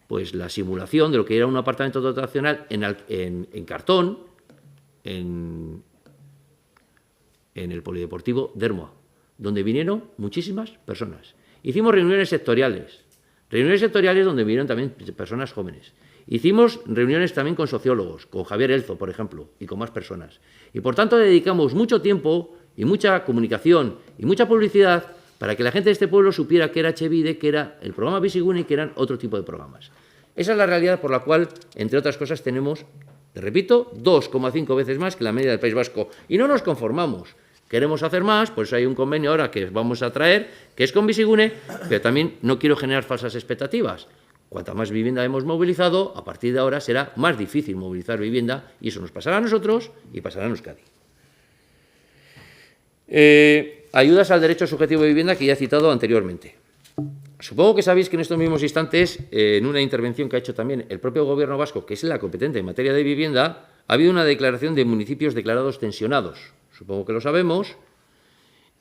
pues la simulación de lo que era un apartamento dotacional en cartón, en el polideportivo de Ermua, donde vinieron muchísimas personas. Hicimos reuniones sectoriales donde vinieron también personas jóvenes. Hicimos reuniones también con sociólogos, con Javier Elzo, por ejemplo, y con más personas. Y por tanto dedicamos mucho tiempo y mucha comunicación y mucha publicidad para que la gente de este pueblo supiera que era Etxebide, que era el programa Bizigune y que eran otro tipo de programas. Esa es la realidad por la cual, entre otras cosas, tenemos, te repito, 2,5 veces más que la media del País Vasco. Y no nos conformamos. Queremos hacer más, por eso hay un convenio ahora que vamos a traer, que es con Bizigune, pero también no quiero generar falsas expectativas. Cuanta más vivienda hemos movilizado, a partir de ahora será más difícil movilizar vivienda y eso nos pasará a nosotros y pasará en Euskadi. Ayudas al derecho subjetivo de vivienda que ya he citado anteriormente. Supongo que sabéis que en estos mismos instantes, en una intervención que ha hecho también el propio Gobierno vasco, que es la competente en materia de vivienda, ha habido una declaración de municipios declarados tensionados. Supongo que lo sabemos.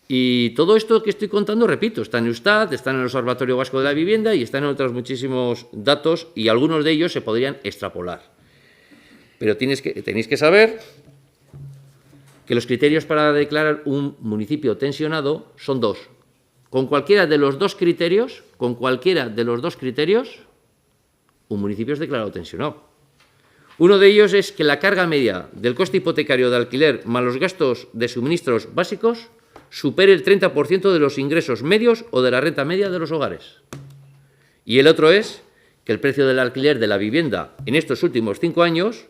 Y todo esto que estoy contando, repito, está en Eustat, está en el Observatorio Vasco de la Vivienda y está en otros muchísimos datos y algunos de ellos se podrían extrapolar. Pero tenéis que saber que los criterios para declarar un municipio tensionado son dos. Con cualquiera de los dos criterios, un municipio es declarado tensionado. Uno de ellos es que la carga media del coste hipotecario de alquiler más los gastos de suministros básicos supere el 30% de los ingresos medios o de la renta media de los hogares. Y el otro es que el precio del alquiler de la vivienda en estos últimos 5 años,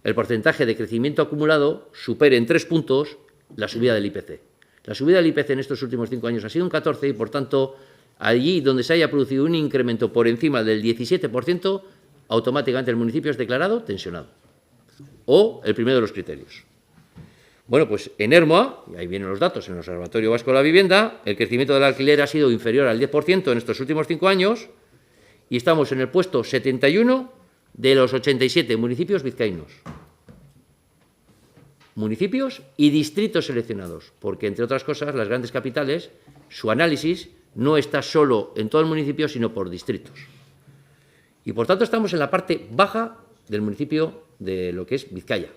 el porcentaje de crecimiento acumulado supere en 3 puntos la subida del IPC. La subida del IPC en estos últimos 5 años ha sido un 14% y, por tanto, allí donde se haya producido un incremento por encima del 17%, automáticamente el municipio es declarado tensionado. O el primero de los criterios. Bueno, pues en Ermua, y ahí vienen los datos, en el Observatorio Vasco de la Vivienda, el crecimiento del alquiler ha sido inferior al 10% en estos últimos 5 años y estamos en el puesto 71 de los 87 municipios vizcaínos. Municipios y distritos seleccionados, porque, entre otras cosas, las grandes capitales, su análisis no está solo en todo el municipio, sino por distritos. Y, por tanto, estamos en la parte baja del municipio de lo que es Vizcaya.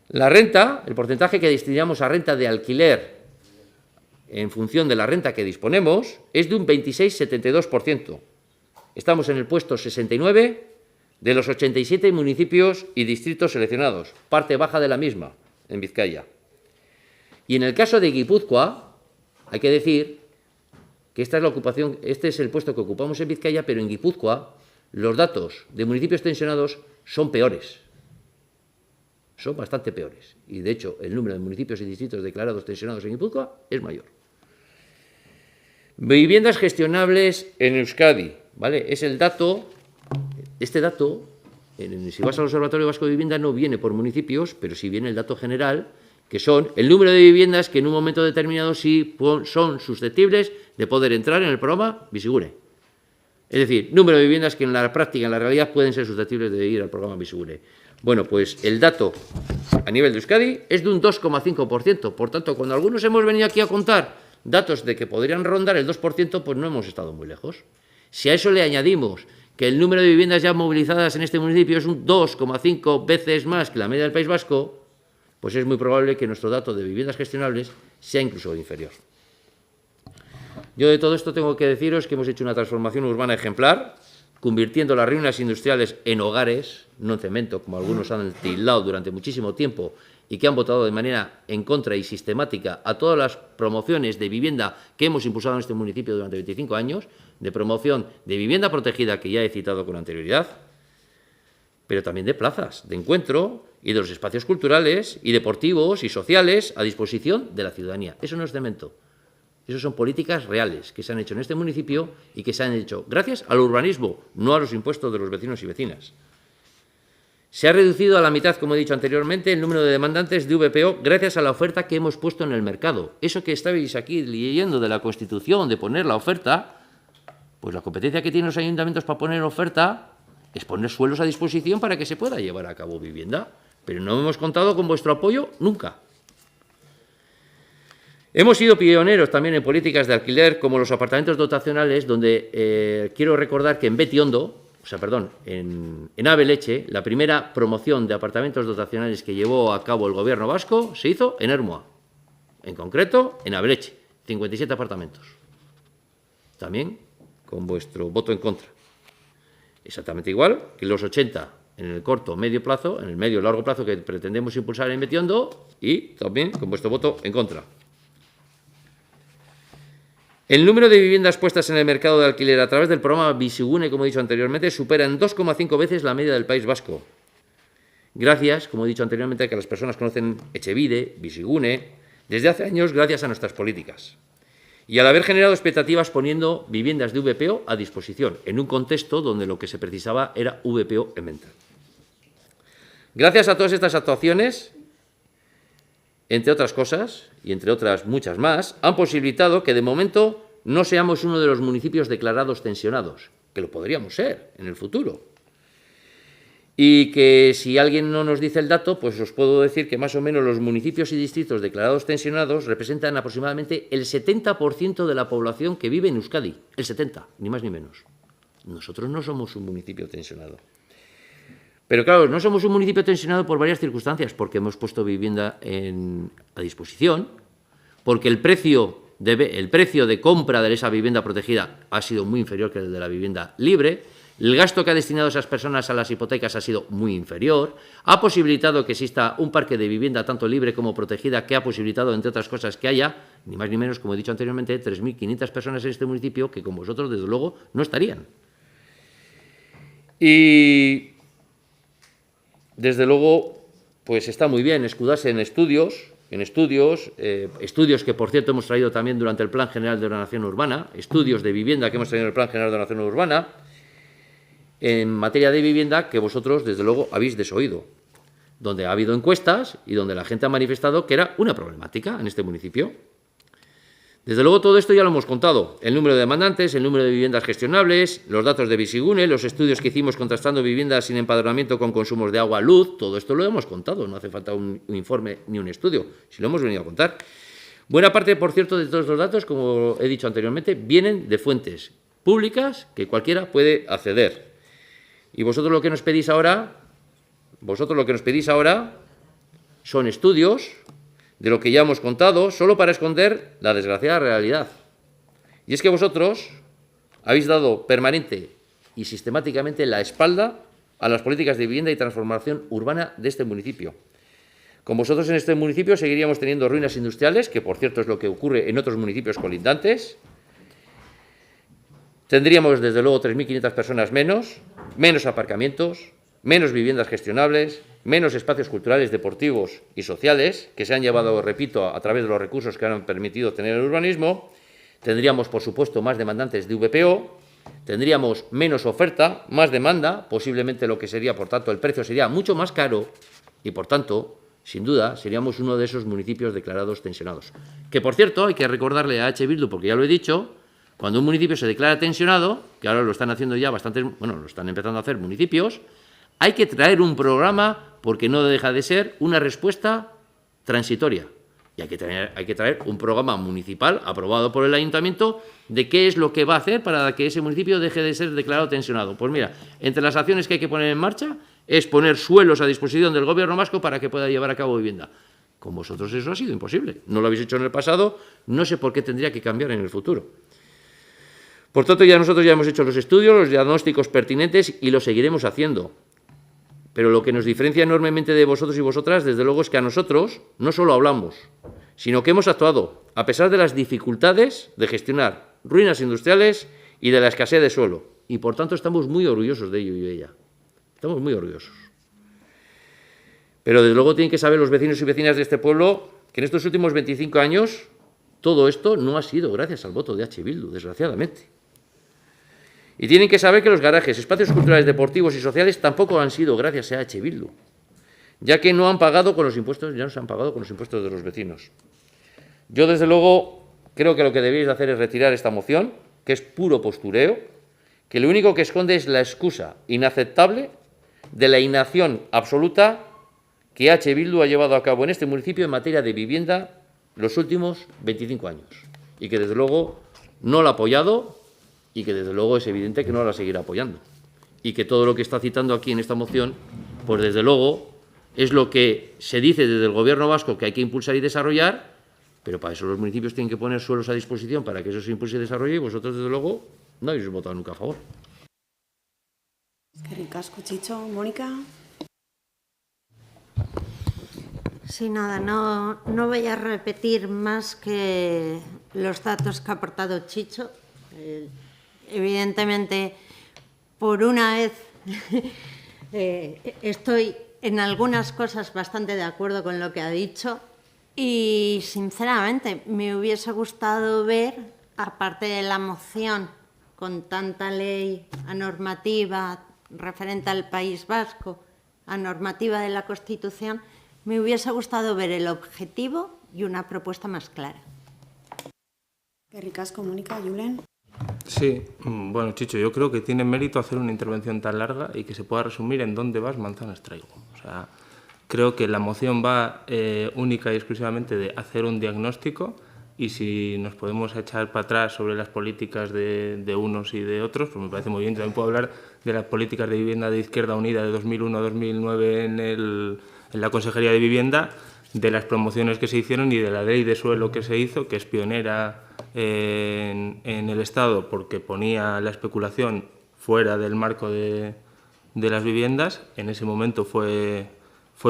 La renta, el porcentaje que destinamos a renta de alquiler en función de la renta que disponemos, es de un 26,72%. Estamos en el puesto 69 de los 87 municipios y distritos seleccionados, parte baja de la misma, en Vizcaya. Y en el caso de Guipúzcoa, hay que decir que esta es la ocupación, este es el puesto que ocupamos en Vizcaya, pero en Guipúzcoa los datos de municipios tensionados son peores. Son bastante peores. Y, de hecho, el número de municipios y distritos declarados tensionados en Guipúzcoa es mayor. Viviendas gestionables en Euskadi, ¿vale? Es el dato, este dato, si vas al Observatorio Vasco de Vivienda, no viene por municipios, pero sí viene el dato general, que son el número de viviendas que en un momento determinado sí son susceptibles de poder entrar en el programa Bizigune. Es decir, número de viviendas que en la práctica, en la realidad, pueden ser susceptibles de ir al programa Bizigune. Bueno, pues el dato a nivel de Euskadi es de un 2,5%. Por tanto, cuando algunos hemos venido aquí a contar datos de que podrían rondar el 2%, pues no hemos estado muy lejos. Si a eso le añadimos que el número de viviendas ya movilizadas en este municipio es un 2,5 veces más que la media del País Vasco, pues es muy probable que nuestro dato de viviendas gestionables sea incluso inferior. Yo de todo esto tengo que deciros que hemos hecho una transformación urbana ejemplar, convirtiendo las ruinas industriales en hogares, no en cemento, como algunos han tildado durante muchísimo tiempo y que han votado de manera en contra y sistemática a todas las promociones de vivienda que hemos impulsado en este municipio durante 25 años, de promoción de vivienda protegida, que ya he citado con anterioridad, pero también de plazas de encuentro y de los espacios culturales y deportivos y sociales a disposición de la ciudadanía. Eso no es cemento. Eso son políticas reales que se han hecho en este municipio y que se han hecho gracias al urbanismo, no a los impuestos de los vecinos y vecinas. Se ha reducido a la mitad, como he dicho anteriormente, el número de demandantes de VPO gracias a la oferta que hemos puesto en el mercado. Eso que estabais aquí leyendo de la Constitución, de poner la oferta, pues la competencia que tienen los ayuntamientos para poner oferta es poner suelos a disposición para que se pueda llevar a cabo vivienda. Pero no hemos contado con vuestro apoyo nunca. Hemos sido pioneros también en políticas de alquiler, como los apartamentos dotacionales, donde quiero recordar que en Betiondo, en Abeleche, la primera promoción de apartamentos dotacionales que llevó a cabo el gobierno vasco se hizo en Ermua, en concreto en Abeleche, 57 apartamentos. También con vuestro voto en contra. Exactamente igual que los 80 en el corto medio plazo, en el medio largo plazo que pretendemos impulsar en Betiondo, y también con vuestro voto en contra. El número de viviendas puestas en el mercado de alquiler a través del programa Bizigune, como he dicho anteriormente, supera en 2,5 veces la media del País Vasco. Gracias, como he dicho anteriormente, a que las personas conocen Etxebide, Bizigune, desde hace años gracias a nuestras políticas. Y al haber generado expectativas poniendo viviendas de VPO a disposición, en un contexto donde lo que se precisaba era VPO en venta. Gracias a todas estas actuaciones, entre otras cosas, y entre otras muchas más, han posibilitado que de momento no seamos uno de los municipios declarados tensionados, que lo podríamos ser en el futuro. Y que si alguien no nos dice el dato, pues os puedo decir que más o menos los municipios y distritos declarados tensionados representan aproximadamente el 70% de la población que vive en Euskadi. El 70%, ni más ni menos. Nosotros no somos un municipio tensionado. Pero claro, no somos un municipio tensionado por varias circunstancias, porque hemos puesto vivienda a disposición, porque el precio de compra de esa vivienda protegida ha sido muy inferior que el de la vivienda libre, el gasto que ha destinado esas personas a las hipotecas ha sido muy inferior, ha posibilitado que exista un parque de vivienda tanto libre como protegida, que ha posibilitado, entre otras cosas, que haya, ni más ni menos, como he dicho anteriormente, 3.500 personas en este municipio que con vosotros, desde luego, no estarían. Y, desde luego, pues está muy bien escudarse en estudios que, por cierto, hemos traído también durante el Plan General de Ordenación Urbana, estudios de vivienda que hemos traído en el Plan General de Ordenación Urbana, en materia de vivienda que vosotros, desde luego, habéis desoído, donde ha habido encuestas y donde la gente ha manifestado que era una problemática en este municipio. Desde luego, todo esto ya lo hemos contado, el número de demandantes, el número de viviendas gestionables, los datos de Bizigune, los estudios que hicimos contrastando viviendas sin empadronamiento con consumos de agua, luz, todo esto lo hemos contado, no hace falta un informe ni un estudio, si lo hemos venido a contar. Buena parte, por cierto, de todos los datos, como he dicho anteriormente, vienen de fuentes públicas que cualquiera puede acceder. Y vosotros lo que nos pedís ahora son estudios de lo que ya hemos contado, solo para esconder la desgraciada realidad. Y es que vosotros habéis dado permanente y sistemáticamente la espalda a las políticas de vivienda y transformación urbana de este municipio. Con vosotros en este municipio seguiríamos teniendo ruinas industriales, que por cierto es lo que ocurre en otros municipios colindantes. Tendríamos desde luego 3.500 personas menos aparcamientos, menos viviendas gestionables, menos espacios culturales, deportivos y sociales, que se han llevado, repito, a través de los recursos que han permitido tener el urbanismo. Tendríamos, por supuesto, más demandantes de VPO, tendríamos menos oferta, más demanda, posiblemente lo que sería, por tanto, el precio sería mucho más caro y, por tanto, sin duda, seríamos uno de esos municipios declarados tensionados. Que, por cierto, hay que recordarle a H. Bildu, porque ya lo he dicho, cuando un municipio se declara tensionado, que ahora lo están haciendo ya lo están empezando a hacer municipios, hay que traer un programa porque no deja de ser una respuesta transitoria. Y hay que traer un programa municipal aprobado por el ayuntamiento de qué es lo que va a hacer para que ese municipio deje de ser declarado tensionado. Pues mira, entre las acciones que hay que poner en marcha es poner suelos a disposición del Gobierno vasco para que pueda llevar a cabo vivienda. Con vosotros eso ha sido imposible. No lo habéis hecho en el pasado, no sé por qué tendría que cambiar en el futuro. Por tanto, nosotros ya hemos hecho los estudios, los diagnósticos pertinentes y lo seguiremos haciendo. Pero lo que nos diferencia enormemente de vosotros y vosotras, desde luego, es que a nosotros no solo hablamos, sino que hemos actuado, a pesar de las dificultades de gestionar ruinas industriales y de la escasez de suelo. Y, por tanto, estamos muy orgullosos de ello y de ella. Estamos muy orgullosos. Pero, desde luego, tienen que saber los vecinos y vecinas de este pueblo que en estos últimos 25 años todo esto no ha sido gracias al voto de H. Bildu, desgraciadamente. Y tienen que saber que los garajes, espacios culturales, deportivos y sociales tampoco han sido gracias a H. Bildu, ya que no han pagado con los impuestos, ya no se han pagado con los impuestos de los vecinos. Yo, desde luego, creo que lo que debéis de hacer es retirar esta moción, que es puro postureo, que lo único que esconde es la excusa inaceptable de la inacción absoluta que H. Bildu ha llevado a cabo en este municipio en materia de vivienda los últimos 25 años. Y que, desde luego, no la ha apoyado y que, desde luego, es evidente que no la seguirá apoyando. Y que todo lo que está citando aquí en esta moción, pues, desde luego, es lo que se dice desde el Gobierno vasco que hay que impulsar y desarrollar, pero para eso los municipios tienen que poner suelos a disposición para que eso se impulse y desarrolle, y vosotros, desde luego, no habéis votado nunca a favor. Eskerrik asko, Chicho. Mónica. Sí, nada, no voy a repetir más que los datos que ha aportado Chicho. Evidentemente, por una vez estoy en algunas cosas bastante de acuerdo con lo que ha dicho y, sinceramente, me hubiese gustado ver, aparte de la moción con tanta ley a normativa referente al País Vasco, a normativa de la Constitución, me hubiese gustado ver el objetivo y una propuesta más clara. Eskerrik asko, Mónica. Julen. Sí, bueno, Chicho, yo creo que tiene mérito hacer una intervención tan larga y que se pueda resumir en dónde vas, manzanas traigo. O sea, creo que la moción va única y exclusivamente de hacer un diagnóstico, y si nos podemos echar para atrás sobre las políticas de unos y de otros, pues me parece muy bien. También puedo hablar de las políticas de vivienda de Izquierda Unida de 2001 a 2009 en la Consejería de Vivienda, de las promociones que se hicieron y de la ley de suelo que se hizo, que es pionera en el Estado porque ponía la especulación fuera del marco de las viviendas. En ese momento fue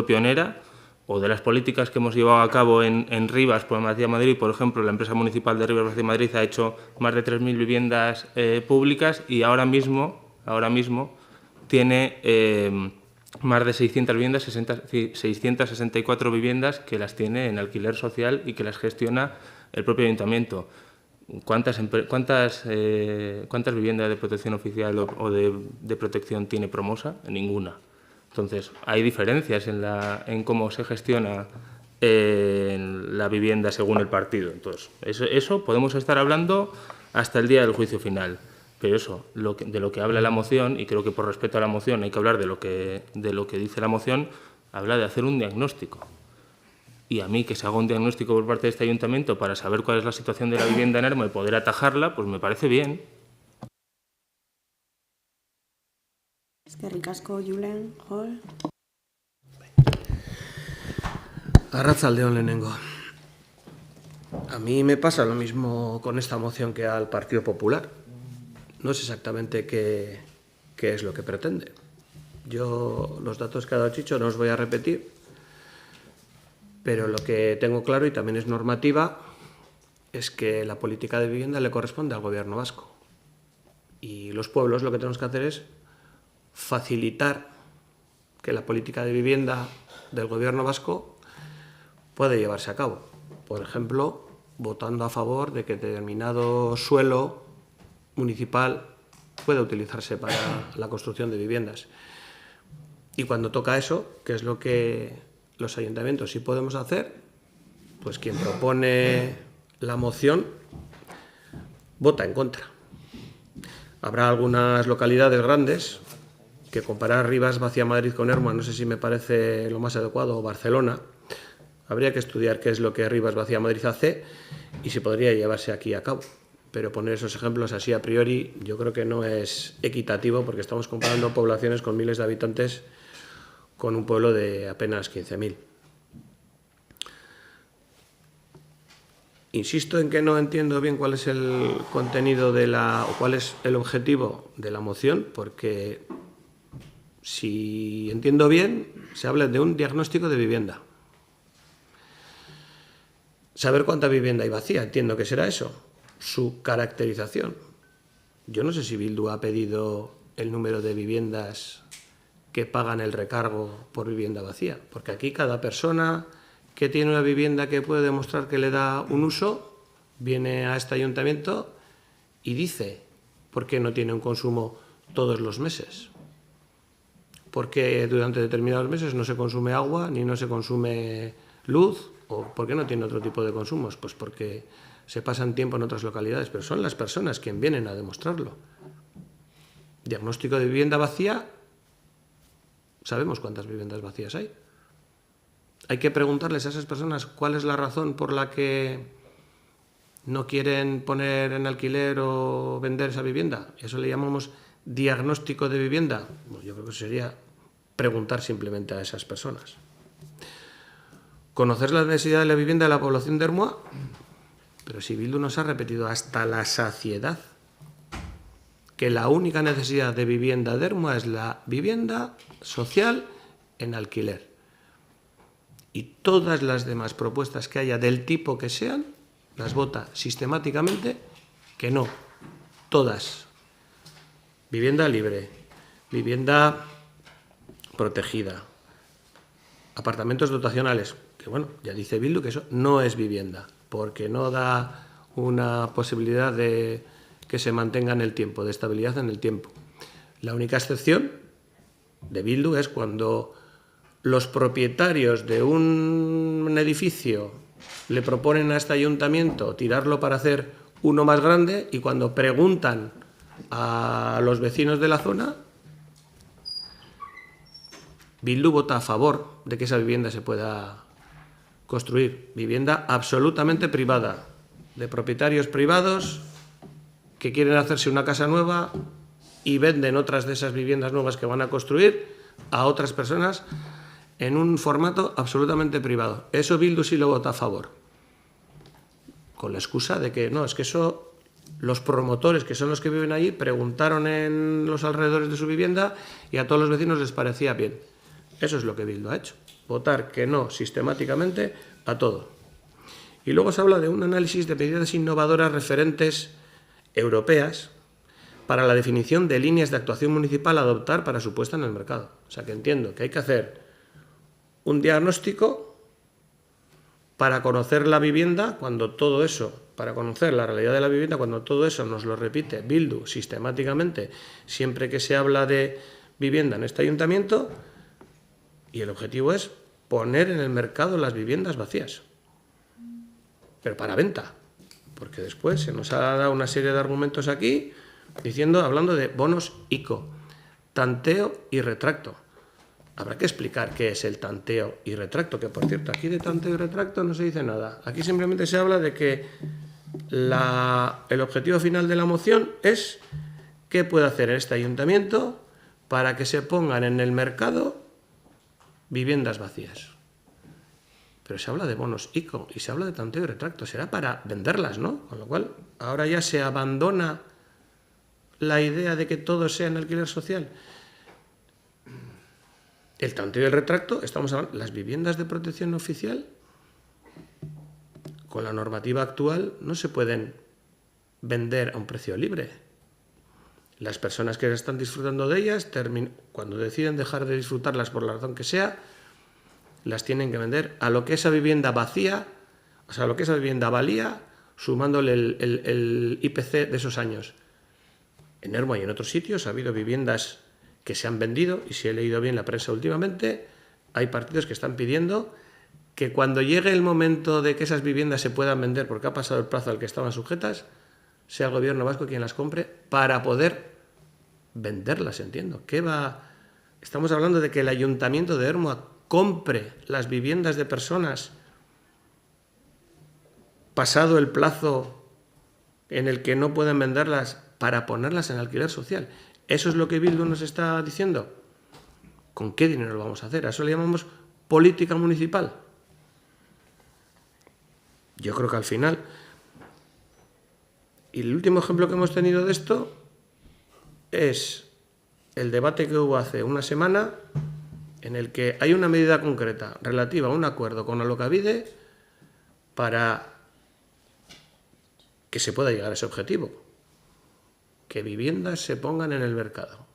pionera. O de las políticas que hemos llevado a cabo en Rivas, por Madrid, por ejemplo, la empresa municipal de Rivas Madrid ha hecho más de 3.000 viviendas públicas y ahora mismo tiene más de 600 viviendas, 664 viviendas que las tiene en alquiler social y que las gestiona el propio ayuntamiento. ¿Cuántas viviendas de protección oficial o de protección tiene Promosa? Ninguna. Entonces, hay diferencias en cómo se gestiona la vivienda según el partido. Entonces, eso podemos estar hablando hasta el día del juicio final. Pero eso, de lo que habla la moción, y creo que por respeto a la moción hay que hablar de lo que dice la moción, habla de hacer un diagnóstico. Y a mí que se haga un diagnóstico por parte de este ayuntamiento para saber cuál es la situación de la vivienda en Ermua y poder atajarla, pues me parece bien. Eskerrik asko, Julen, Jol. Arratsaldeon lehenengo. A mí me pasa lo mismo con esta moción que al Partido Popular. No sé exactamente qué es lo que pretende. Yo los datos que ha dado Chicho no os voy a repetir, pero lo que tengo claro, y también es normativa, es que la política de vivienda le corresponde al Gobierno vasco. Y los pueblos lo que tenemos que hacer es facilitar que la política de vivienda del Gobierno vasco pueda llevarse a cabo. Por ejemplo, votando a favor de que determinado suelo municipal pueda utilizarse para la construcción de viviendas. Y cuando toca eso, que es lo que los ayuntamientos sí podemos hacer, pues quien propone la moción vota en contra. Habrá algunas localidades grandes que comparar Rivas Vacía Madrid con Ermua no sé si me parece lo más adecuado, o Barcelona. Habría que estudiar qué es lo que Rivas Vacía Madrid hace y si podría llevarse aquí a cabo. Pero poner esos ejemplos así a priori yo creo que no es equitativo porque estamos comparando poblaciones con miles de habitantes con un pueblo de apenas 15.000. Insisto en que no entiendo bien cuál es el contenido o cuál es el objetivo de la moción, porque si entiendo bien, se habla de un diagnóstico de vivienda. Saber cuánta vivienda hay vacía, entiendo que será eso. Su caracterización. Yo no sé si Bildu ha pedido el número de viviendas que pagan el recargo por vivienda vacía, porque aquí cada persona que tiene una vivienda que puede demostrar que le da un uso, viene a este ayuntamiento y dice por qué no tiene un consumo todos los meses. Porque durante determinados meses no se consume agua ni no se consume luz, o por qué no tiene otro tipo de consumos, pues porque se pasan tiempo en otras localidades, pero son las personas quienes vienen a demostrarlo. Diagnóstico de vivienda vacía, sabemos cuántas viviendas vacías hay. Hay que preguntarles a esas personas cuál es la razón por la que no quieren poner en alquiler o vender esa vivienda. Eso le llamamos diagnóstico de vivienda. Bueno, yo creo que sería preguntar simplemente a esas personas. Conocer la necesidad de la vivienda de la población de Ermua, pero si Bildu nos ha repetido hasta la saciedad que la única necesidad de vivienda de Ermua es la vivienda social en alquiler. Y todas las demás propuestas que haya del tipo que sean, las vota sistemáticamente que no. Todas. Vivienda libre, vivienda protegida, apartamentos dotacionales, que bueno, ya dice Bildu que eso no es vivienda, porque no da una posibilidad de que se mantenga en el tiempo, de estabilidad en el tiempo. La única excepción de Bildu es cuando los propietarios de un edificio le proponen a este ayuntamiento tirarlo para hacer uno más grande y cuando preguntan a los vecinos de la zona, Bildu vota a favor de que esa vivienda se pueda construir. Vivienda absolutamente privada, de propietarios privados que quieren hacerse una casa nueva y venden otras de esas viviendas nuevas que van a construir a otras personas en un formato absolutamente privado. Eso Bildu sí lo vota a favor, con la excusa de que no, es que eso los promotores, que son los que viven allí, preguntaron en los alrededores de su vivienda y a todos los vecinos les parecía bien. Eso es lo que Bildu ha hecho, votar que no sistemáticamente a todo. Y luego se habla de un análisis de medidas innovadoras referentes europeas para la definición de líneas de actuación municipal a adoptar para su puesta en el mercado. O sea que entiendo que hay que hacer un diagnóstico para conocer la vivienda cuando todo eso, para conocer la realidad de la vivienda cuando todo eso nos lo repite Bildu sistemáticamente siempre que se habla de vivienda en este ayuntamiento, y el objetivo es poner en el mercado las viviendas vacías, pero para venta, porque después se nos ha dado una serie de argumentos aquí hablando de bonos ICO, tanteo y retracto. Habrá que explicar qué es el tanteo y retracto, que por cierto, aquí de tanteo y retracto no se dice nada. Aquí simplemente se habla de que el objetivo final de la moción es qué puede hacer este ayuntamiento para que se pongan en el mercado viviendas vacías. Pero se habla de bonos ICO y se habla de tanteo y retracto. Será para venderlas, ¿no? Con lo cual, ahora ya se abandona la idea de que todo sea en alquiler social. El tanteo y el retracto, estamos hablando, las viviendas de protección oficial, con la normativa actual, no se pueden vender a un precio libre. Las personas que están disfrutando de ellas, cuando deciden dejar de disfrutarlas por la razón que sea, las tienen que vender a lo que esa vivienda vacía, o sea, a lo que esa vivienda valía, sumándole el IPC de esos años. En Ermua y en otros sitios ha habido viviendas que se han vendido, y si he leído bien la prensa últimamente, hay partidos que están pidiendo que cuando llegue el momento de que esas viviendas se puedan vender, porque ha pasado el plazo al que estaban sujetas, sea el gobierno vasco quien las compre para poder venderlas, entiendo. Estamos hablando de que el ayuntamiento de Ermua compre las viviendas de personas pasado el plazo en el que no pueden venderlas para ponerlas en alquiler social. ¿Eso es lo que Bildu nos está diciendo? ¿Con qué dinero lo vamos a hacer? ¿A eso le llamamos política municipal? Yo creo que al final... Y el último ejemplo que hemos tenido de esto es el debate que hubo hace una semana en el que hay una medida concreta relativa a un acuerdo con Alokabide para que se pueda llegar a ese objetivo, que viviendas se pongan en el mercado.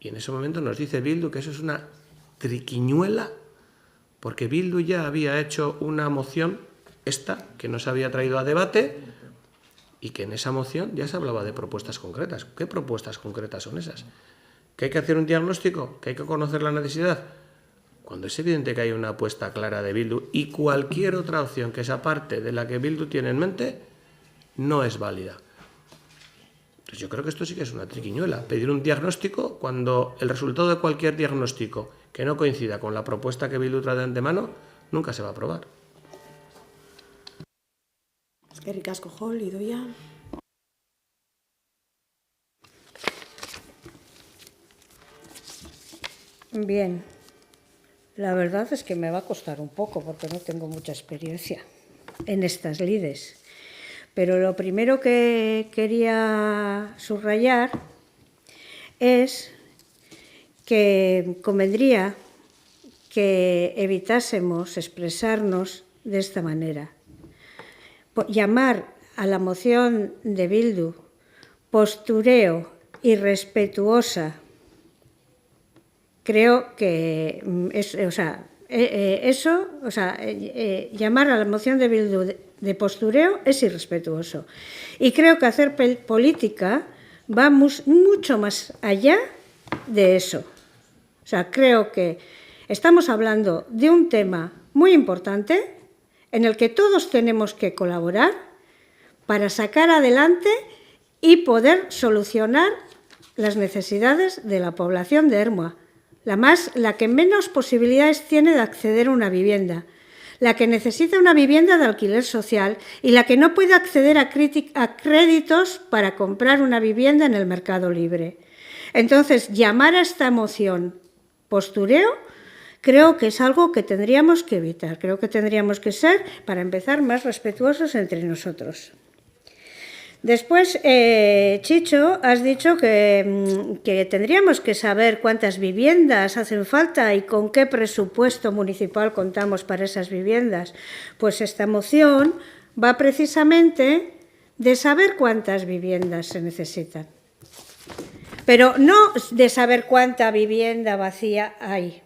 Y en ese momento nos dice Bildu que eso es una triquiñuela, porque Bildu ya había hecho una moción, esta, que no se había traído a debate, y que en esa moción ya se hablaba de propuestas concretas. ¿Qué propuestas concretas son esas? ¿Que hay que hacer un diagnóstico? ¿Que hay que conocer la necesidad? Cuando es evidente que hay una apuesta clara de Bildu y cualquier otra opción que sea parte de la que Bildu tiene en mente no es válida. Pues yo creo que esto sí que es una triquiñuela. Pedir un diagnóstico cuando el resultado de cualquier diagnóstico que no coincida con la propuesta que Bildu trae de antemano nunca se va a aprobar. Eskerrik asko, Jol, Idoia. Bien, la verdad es que me va a costar un poco porque no tengo mucha experiencia en estas lides. Pero lo primero que quería subrayar es que convendría que evitásemos expresarnos de esta manera. Llamar a la moción de Bildu postureo irrespetuosa, creo que llamar a la moción de Bildu de postureo es irrespetuoso. Y creo que hacer política va mucho más allá de eso. O sea, creo que estamos hablando de un tema muy importante en el que todos tenemos que colaborar para sacar adelante y poder solucionar las necesidades de la población de Ermua, la que menos posibilidades tiene de acceder a una vivienda, la que necesita una vivienda de alquiler social y la que no puede acceder a créditos para comprar una vivienda en el mercado libre. Entonces, llamar a esta moción postureo creo que es algo que tendríamos que evitar. Creo que tendríamos que ser, para empezar, más respetuosos entre nosotros. Después, Chicho, has dicho que tendríamos que saber cuántas viviendas hacen falta y con qué presupuesto municipal contamos para esas viviendas. Pues esta moción va precisamente de saber cuántas viviendas se necesitan. Pero no de saber cuánta vivienda vacía hay,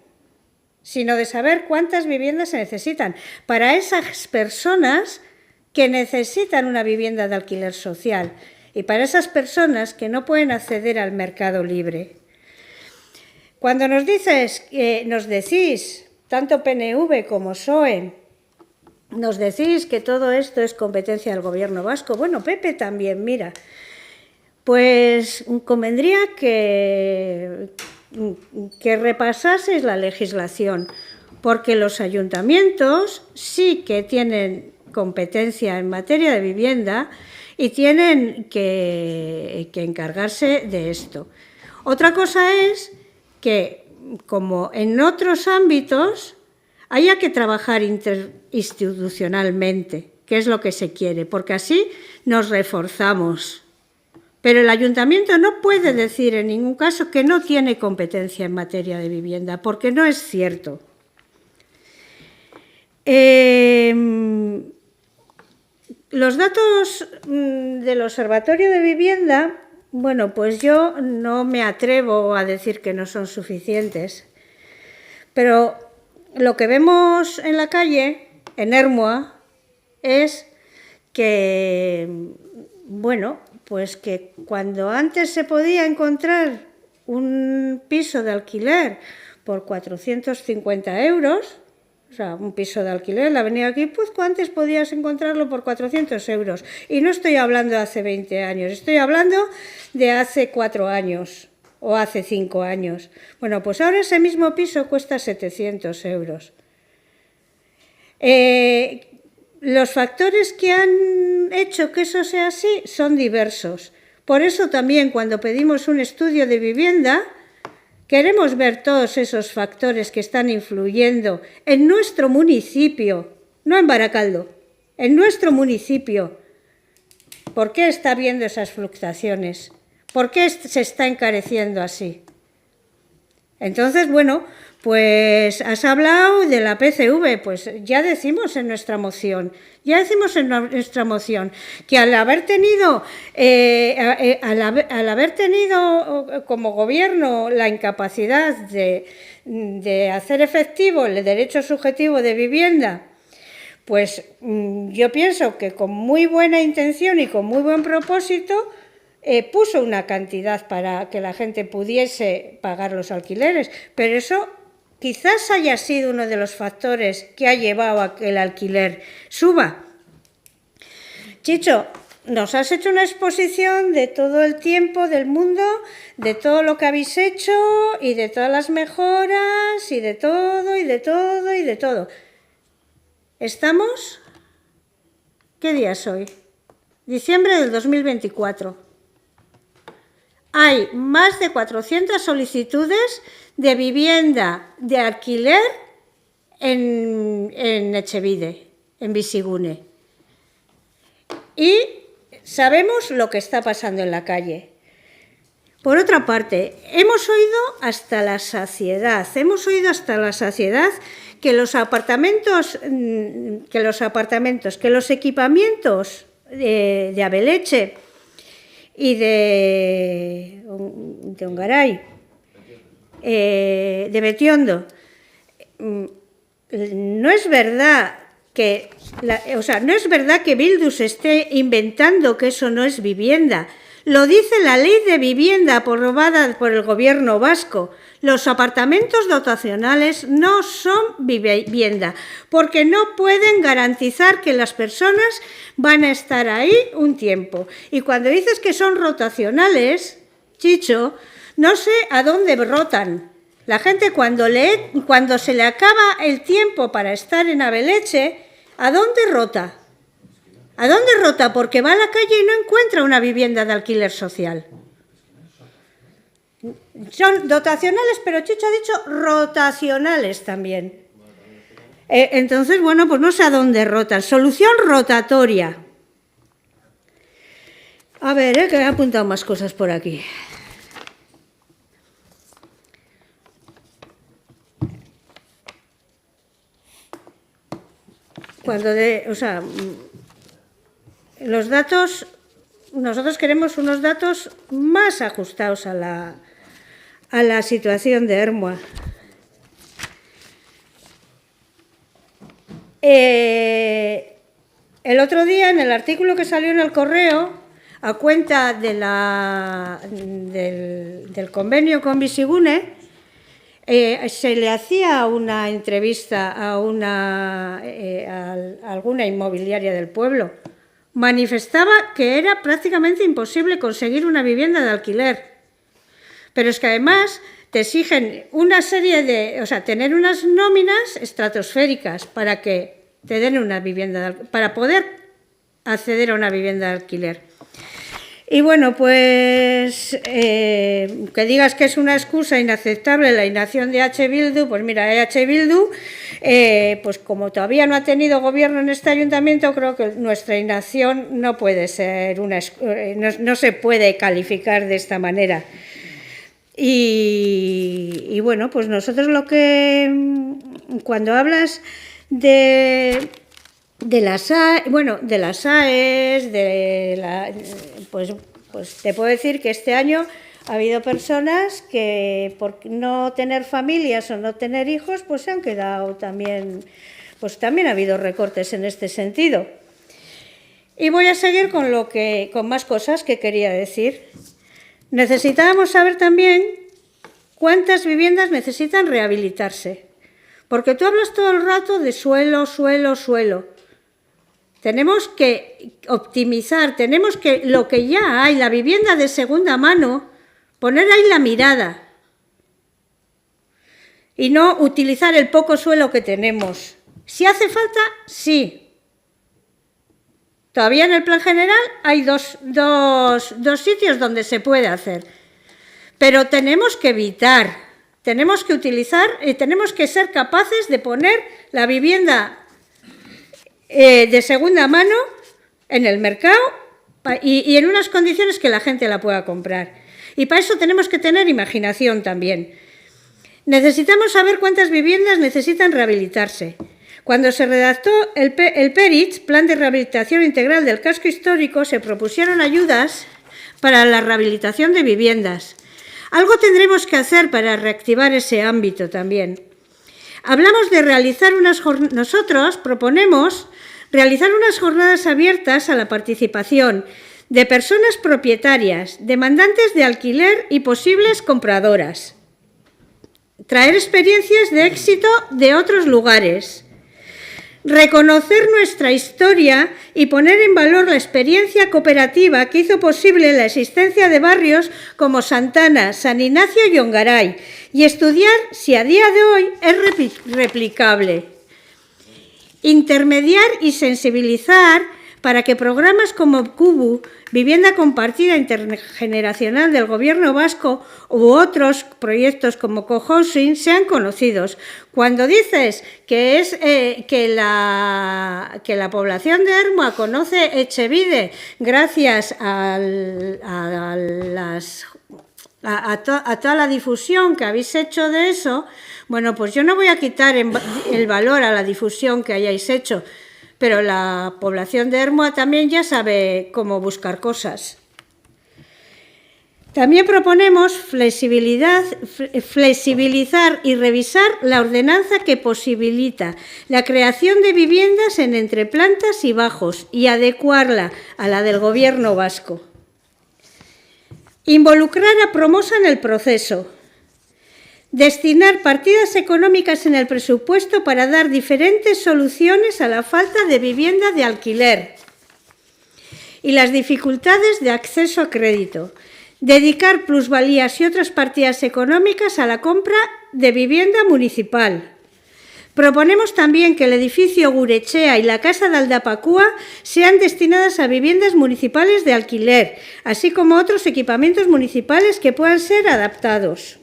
sino de saber cuántas viviendas se necesitan para esas personas que necesitan una vivienda de alquiler social y para esas personas que no pueden acceder al mercado libre. Cuando nos decís, tanto PNV como PSOE, nos decís que todo esto es competencia del Gobierno vasco, bueno, Pepe también, mira, pues convendría que repasaseis la legislación, porque los ayuntamientos sí que tienen competencia en materia de vivienda y tienen que encargarse de esto. Otra cosa es que, como en otros ámbitos, haya que trabajar interinstitucionalmente, que es lo que se quiere, porque así nos reforzamos. Pero el ayuntamiento no puede decir en ningún caso que no tiene competencia en materia de vivienda, porque no es cierto. Los datos del Observatorio de Vivienda, bueno, pues yo no me atrevo a decir que no son suficientes, pero lo que vemos en la calle, en Ermua, es que, bueno, pues que cuando antes se podía encontrar un piso de alquiler por 450 euros, o sea, un piso de alquiler en la avenida Guipúzcoa, antes podías encontrarlo por 400 euros. Y no estoy hablando de hace 20 años, estoy hablando de hace 4 años o hace 5 años. Bueno, pues ahora ese mismo piso cuesta 700 euros. Los factores que han hecho que eso sea así son diversos. Por eso también cuando pedimos un estudio de vivienda, queremos ver todos esos factores que están influyendo en nuestro municipio, no en Baracaldo, en nuestro municipio. ¿Por qué está habiendo esas fluctuaciones? ¿Por qué se está encareciendo así? Entonces, bueno, pues has hablado de la PCV, pues ya decimos en nuestra moción, que al haber tenido como gobierno la incapacidad de hacer efectivo el derecho subjetivo de vivienda, pues yo pienso que con muy buena intención y con muy buen propósito puso una cantidad para que la gente pudiese pagar los alquileres, pero eso quizás haya sido uno de los factores que ha llevado a que el alquiler suba. Chicho, nos has hecho una exposición de todo el tiempo del mundo, de todo lo que habéis hecho y de todas las mejoras y de todo, y de todo, y de todo. ¿Estamos? ¿Qué día es hoy? Diciembre del 2024. Hay más de 400 solicitudes de vivienda de alquiler en Etxebide, en Bizigune. Y sabemos lo que está pasando en la calle. Por otra parte, hemos oído hasta la saciedad que los equipamientos de Abeleche y de Ongaray, de Betiondo, no es verdad que Bildu se esté inventando que eso no es vivienda. Lo dice la ley de vivienda aprobada por el Gobierno vasco. Los apartamentos dotacionales no son vivienda, porque no pueden garantizar que las personas van a estar ahí un tiempo. Y cuando dices que son rotacionales, Chicho, no sé a dónde rotan. La gente cuando se le acaba el tiempo para estar en Abeleche, ¿a dónde rota? ¿A dónde rota? Porque va a la calle y no encuentra una vivienda de alquiler social. Son dotacionales, pero Chicho ha dicho rotacionales también. Entonces, bueno, pues no sé a dónde rotan. Solución rotatoria. A ver, que he apuntado más cosas por aquí. Los datos, nosotros queremos unos datos más ajustados a la situación de Ermua. El otro día, en el artículo que salió en El Correo, a cuenta del convenio con Bizigune, se le hacía una entrevista a alguna inmobiliaria del pueblo. Manifestaba que era prácticamente imposible conseguir una vivienda de alquiler. Pero es que además te exigen una serie de, tener unas nóminas estratosféricas para que te den una vivienda, para poder acceder a una vivienda de alquiler. Y bueno, pues que digas que es una excusa inaceptable la inacción de H. Bildu, pues mira, H. Bildu, pues como todavía no ha tenido gobierno en este ayuntamiento, creo que nuestra inacción no puede ser no se puede calificar de esta manera. Y bueno, pues nosotros cuando hablas de las AES, pues te puedo decir que este año ha habido personas que por no tener familias o no tener hijos, pues se han quedado también, pues también ha habido recortes en este sentido. Y voy a seguir con más cosas que quería decir. Necesitábamos saber también cuántas viviendas necesitan rehabilitarse, porque tú hablas todo el rato de suelo. Tenemos que optimizar, tenemos que lo que ya hay, la vivienda de segunda mano, poner ahí la mirada y no utilizar el poco suelo que tenemos. Si hace falta, sí. Todavía en el plan general hay dos sitios donde se puede hacer, pero tenemos que evitar, tenemos que utilizar, tenemos que ser capaces de poner la vivienda de segunda mano en el mercado y en unas condiciones que la gente la pueda comprar. Y para eso tenemos que tener imaginación también. Necesitamos saber cuántas viviendas necesitan rehabilitarse. Cuando se redactó el PERIT, Plan de Rehabilitación Integral del Casco Histórico, se propusieron ayudas para la rehabilitación de viviendas. Algo tendremos que hacer para reactivar ese ámbito también. Hablamos de realizar nosotros proponemos realizar unas jornadas abiertas a la participación de personas propietarias, demandantes de alquiler y posibles compradoras. Traer experiencias de éxito de otros lugares. Reconocer nuestra historia y poner en valor la experiencia cooperativa que hizo posible la existencia de barrios como Santana, San Ignacio y Ongaray, y estudiar si a día de hoy es replicable. Intermediar y sensibilizar para que programas como CUBU, Vivienda Compartida Intergeneracional del Gobierno Vasco u otros proyectos como cohousing sean conocidos. Cuando dices que la población de Ermua conoce Etxebide gracias a toda la difusión que habéis hecho de eso, bueno, pues yo no voy a quitar el valor a la difusión que hayáis hecho, pero la población de Ermua también ya sabe cómo buscar cosas. También proponemos flexibilizar y revisar la ordenanza que posibilita la creación de viviendas en entreplantas y bajos y adecuarla a la del Gobierno vasco. Involucrar a Promosa en el proceso. Destinar partidas económicas en el presupuesto para dar diferentes soluciones a la falta de vivienda de alquiler y las dificultades de acceso a crédito. Dedicar plusvalías y otras partidas económicas a la compra de vivienda municipal. Proponemos también que el edificio Gurechea y la Casa de Aldapacúa sean destinadas a viviendas municipales de alquiler, así como otros equipamientos municipales que puedan ser adaptados.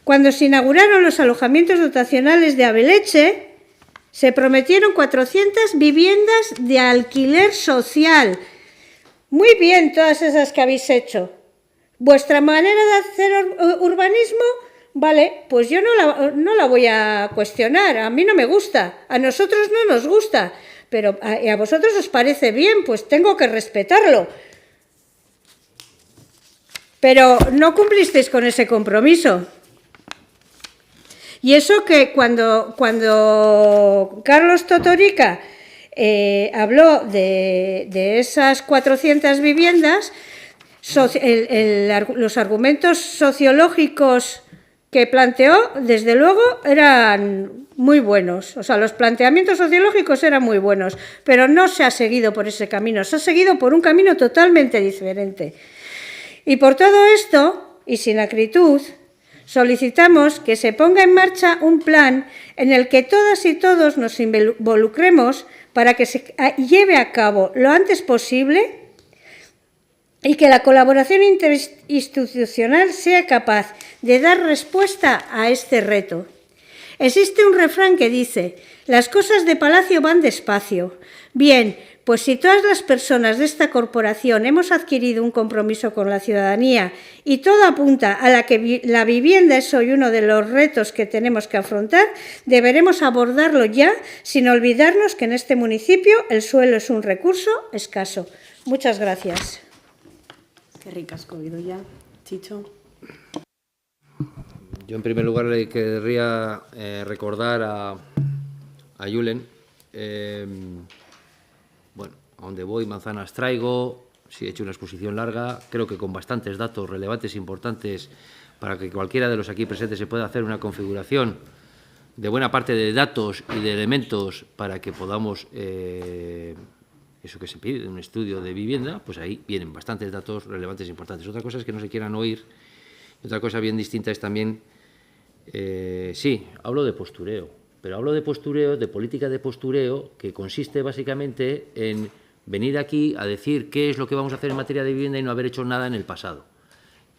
Cuando se inauguraron los alojamientos dotacionales de Abeleche, se prometieron 400 viviendas de alquiler social. Muy bien todas esas que habéis hecho. ¿Vuestra manera de hacer urbanismo? Vale, pues yo no la voy a cuestionar, a mí no me gusta, a nosotros no nos gusta, pero a vosotros os parece bien, pues tengo que respetarlo. Pero no cumplisteis con ese compromiso. Y eso que cuando Carlos Totorica habló de esas 400 viviendas, los argumentos sociológicos que planteó, desde luego, eran muy buenos. O sea, los planteamientos sociológicos eran muy buenos, pero no se ha seguido por ese camino, se ha seguido por un camino totalmente diferente. Y por todo esto, y sin acritud, solicitamos que se ponga en marcha un plan en el que todas y todos nos involucremos para que se lleve a cabo lo antes posible y que la colaboración interinstitucional sea capaz de dar respuesta a este reto. Existe un refrán que dice: las cosas de palacio van despacio. Bien, pues si todas las personas de esta corporación hemos adquirido un compromiso con la ciudadanía y todo apunta a la que la vivienda es hoy uno de los retos que tenemos que afrontar, deberemos abordarlo ya, sin olvidarnos que en este municipio el suelo es un recurso escaso. Muchas gracias. Qué ricasco, Idoia. Chicho. Yo, en primer lugar, le querría recordar a Julen, bueno, a donde voy, manzanas traigo, sí he hecho una exposición larga, creo que con bastantes datos relevantes e importantes para que cualquiera de los aquí presentes se pueda hacer una configuración de buena parte de datos y de elementos para que podamos, eso que se pide, un estudio de vivienda, pues ahí vienen bastantes datos relevantes e importantes. Otra cosa es que no se quieran oír, y otra cosa bien distinta es también, sí, hablo de postureo, pero hablo de postureo, de política de postureo, que consiste básicamente en venir aquí a decir qué es lo que vamos a hacer en materia de vivienda y no haber hecho nada en el pasado.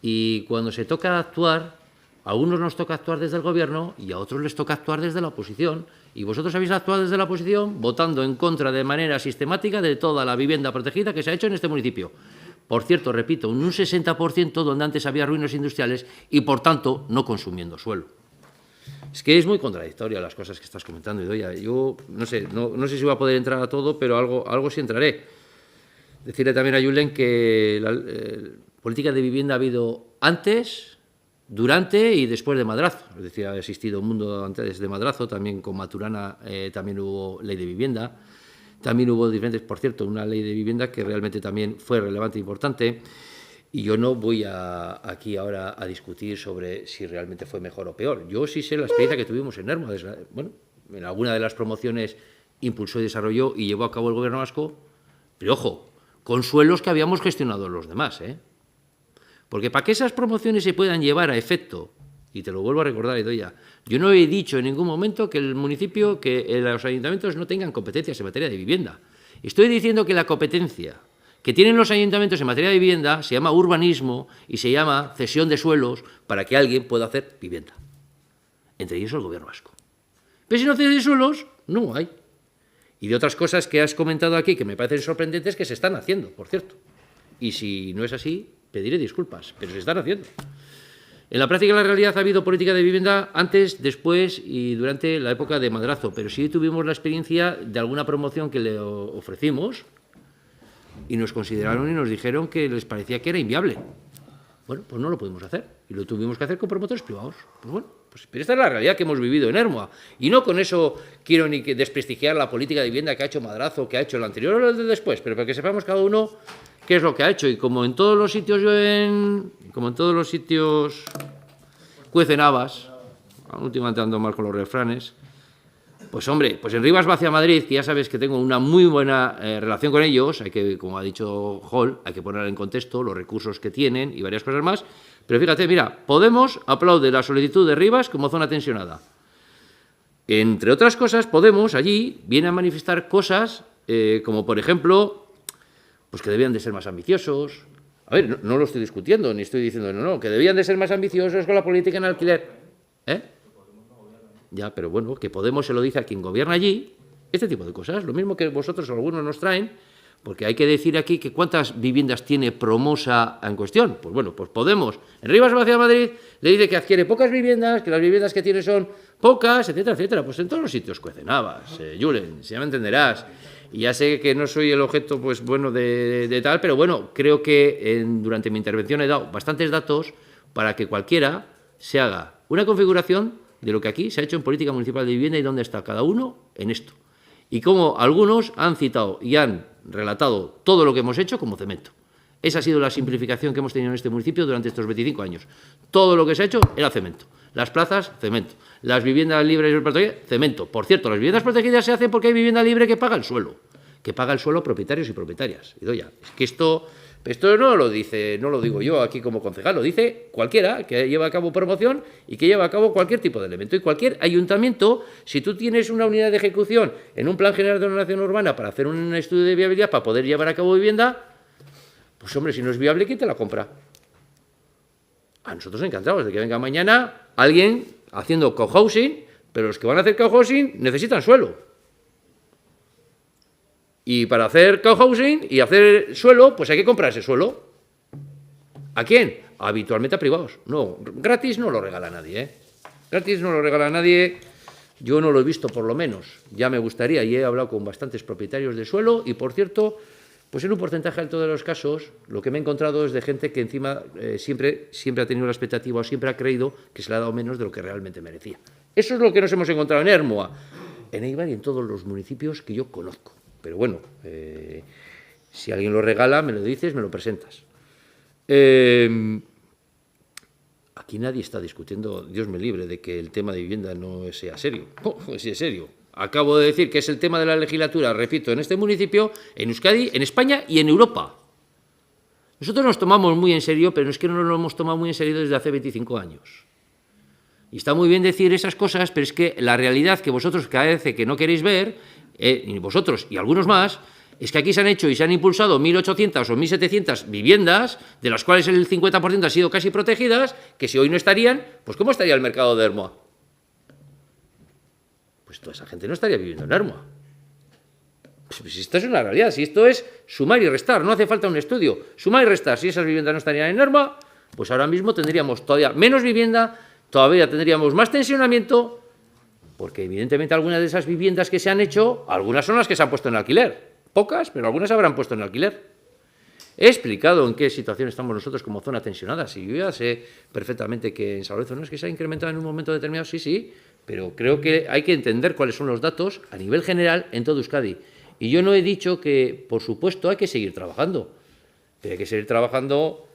Y cuando se toca actuar, a unos nos toca actuar desde el Gobierno y a otros les toca actuar desde la oposición. Y vosotros habéis actuado desde la oposición votando en contra de manera sistemática de toda la vivienda protegida que se ha hecho en este municipio. Por cierto, repito, un 60% donde antes había ruinas industriales y, por tanto, no consumiendo suelo. Es que es muy contradictoria las cosas que estás comentando, Idoia. Yo no sé si voy a poder entrar a todo, pero algo sí entraré. Decirle también a Julen que la política de vivienda ha habido antes, durante y después de Madrazo. Es decir, ha existido un mundo antes de Madrazo, también con Maturana también hubo ley de vivienda. También hubo diferentes, por cierto, una ley de vivienda que realmente también fue relevante e importante. Y yo no voy aquí ahora a discutir sobre si realmente fue mejor o peor. Yo sí sé la experiencia que tuvimos en Ermua. Bueno, en alguna de las promociones impulsó y desarrolló y llevó a cabo el Gobierno vasco, pero ojo, con suelos que habíamos gestionado los demás, ¿eh? Porque para que esas promociones se puedan llevar a efecto, y te lo vuelvo a recordar, Idoia, yo no he dicho en ningún momento que el municipio, que los ayuntamientos no tengan competencias en materia de vivienda. Estoy diciendo que la competencia que tienen los ayuntamientos en materia de vivienda se llama urbanismo y se llama cesión de suelos para que alguien pueda hacer vivienda. Entre ellos el Gobierno vasco. Pero si no cede suelos, no hay. Y de otras cosas que has comentado aquí que me parecen sorprendentes que se están haciendo, por cierto. Y si no es así, pediré disculpas, pero se están haciendo. En la práctica, en la realidad, ha habido política de vivienda antes, después y durante la época de Madrazo, pero sí tuvimos la experiencia de alguna promoción que le ofrecimos y nos consideraron y nos dijeron que les parecía que era inviable. Bueno, pues no lo pudimos hacer y lo tuvimos que hacer con promotores privados. Pues bueno, pero esta es la realidad que hemos vivido en Ermua. Y no con eso quiero ni desprestigiar la política de vivienda que ha hecho Madrazo, que ha hecho el anterior o el de después, pero para que sepamos cada uno qué es lo que ha hecho. Y como en todos los sitios cuecen habas, últimamente ando mal con los refranes, pues hombre, pues en Rivas Vacia Madrid, que ya sabes que tengo una muy buena relación con ellos, hay que, como ha dicho Hall, hay que poner en contexto los recursos que tienen y varias cosas más, Pero fíjate, mira, Podemos aplaude la solicitud de Rivas como zona tensionada. Entre otras cosas, Podemos allí viene a manifestar cosas como, por ejemplo, pues que debían de ser más ambiciosos. A ver, no lo estoy discutiendo, ni estoy diciendo no, que debían de ser más ambiciosos con la política en alquiler. Ya, pero bueno, que Podemos se lo dice a quien gobierna allí, este tipo de cosas. Lo mismo que vosotros algunos nos traen, porque hay que decir aquí que cuántas viviendas tiene Promosa en cuestión. Pues bueno, pues Podemos, en Rivas de la Ciudad de Madrid, le dice que adquiere pocas viviendas, que las viviendas que tiene son pocas, etcétera, etcétera. Pues en todos los sitios cuecen habas, Julen, si ya me entenderás. Y ya sé que no soy el objeto, pues bueno, de tal, pero bueno, creo que durante mi intervención he dado bastantes datos para que cualquiera se haga una configuración de lo que aquí se ha hecho en política municipal de vivienda y dónde está cada uno en esto. Y cómo algunos han citado y han relatado todo lo que hemos hecho como cemento. Esa ha sido la simplificación que hemos tenido en este municipio durante estos 25 años. Todo lo que se ha hecho era cemento. Las plazas, cemento. Las viviendas libres y protegidas, cemento. Por cierto, las viviendas protegidas se hacen porque hay vivienda libre que paga el suelo. Que paga el suelo propietarios y propietarias. Y doy ya, es que esto no lo digo yo aquí como concejal, lo dice cualquiera que lleva a cabo promoción y que lleva a cabo cualquier tipo de elemento. Y cualquier ayuntamiento, si tú tienes una unidad de ejecución en un plan general de ordenación urbana para hacer un estudio de viabilidad para poder llevar a cabo vivienda, pues hombre, si no es viable, ¿quién te la compra? A nosotros encantados de que venga mañana alguien haciendo cohousing, pero los que van a hacer cohousing necesitan suelo. Y para hacer cohousing y hacer suelo, pues hay que comprar ese suelo. ¿A quién? Habitualmente a privados. No, gratis no lo regala nadie, ¿eh? Gratis no lo regala nadie. Yo no lo he visto, por lo menos. Ya me gustaría, y he hablado con bastantes propietarios de suelo, y por cierto, pues en un porcentaje alto de los casos, lo que me he encontrado es de gente que encima siempre ha tenido la expectativa o siempre ha creído que se le ha dado menos de lo que realmente merecía. Eso es lo que nos hemos encontrado en Ermua, en Eibar y en todos los municipios que yo conozco. Pero bueno, si alguien lo regala, me lo dices, me lo presentas. Aquí nadie está discutiendo, Dios me libre, de que el tema de vivienda no sea serio. Sí es serio. Acabo de decir que es el tema de la legislatura, repito, en este municipio, en Euskadi, en España y en Europa. Nosotros nos tomamos muy en serio, pero es que no lo hemos tomado muy en serio desde hace 25 años. Y está muy bien decir esas cosas, pero es que la realidad que vosotros cada vez que no queréis ver, y vosotros y algunos más, es que aquí se han hecho y se han impulsado 1.800 o 1.700 viviendas, de las cuales el 50% han sido casi protegidas, que si hoy no estarían, pues ¿cómo estaría el mercado de Ermua? Pues toda esa gente no estaría viviendo en Ermua. Pues esto es una realidad, si esto es sumar y restar, no hace falta un estudio. Sumar y restar, si esas viviendas no estarían en Ermua, pues ahora mismo tendríamos todavía menos vivienda, todavía tendríamos más tensionamiento, porque evidentemente algunas de esas viviendas que se han hecho, algunas son las que se han puesto en alquiler. Pocas, pero algunas se habrán puesto en alquiler. He explicado en qué situación estamos nosotros como zona tensionada. Si yo ya sé perfectamente que en San Lorenzo no es que se ha incrementado en un momento determinado, sí, pero creo que hay que entender cuáles son los datos a nivel general en todo Euskadi. Y yo no he dicho que, por supuesto, hay que seguir trabajando. Pero hay que seguir trabajando.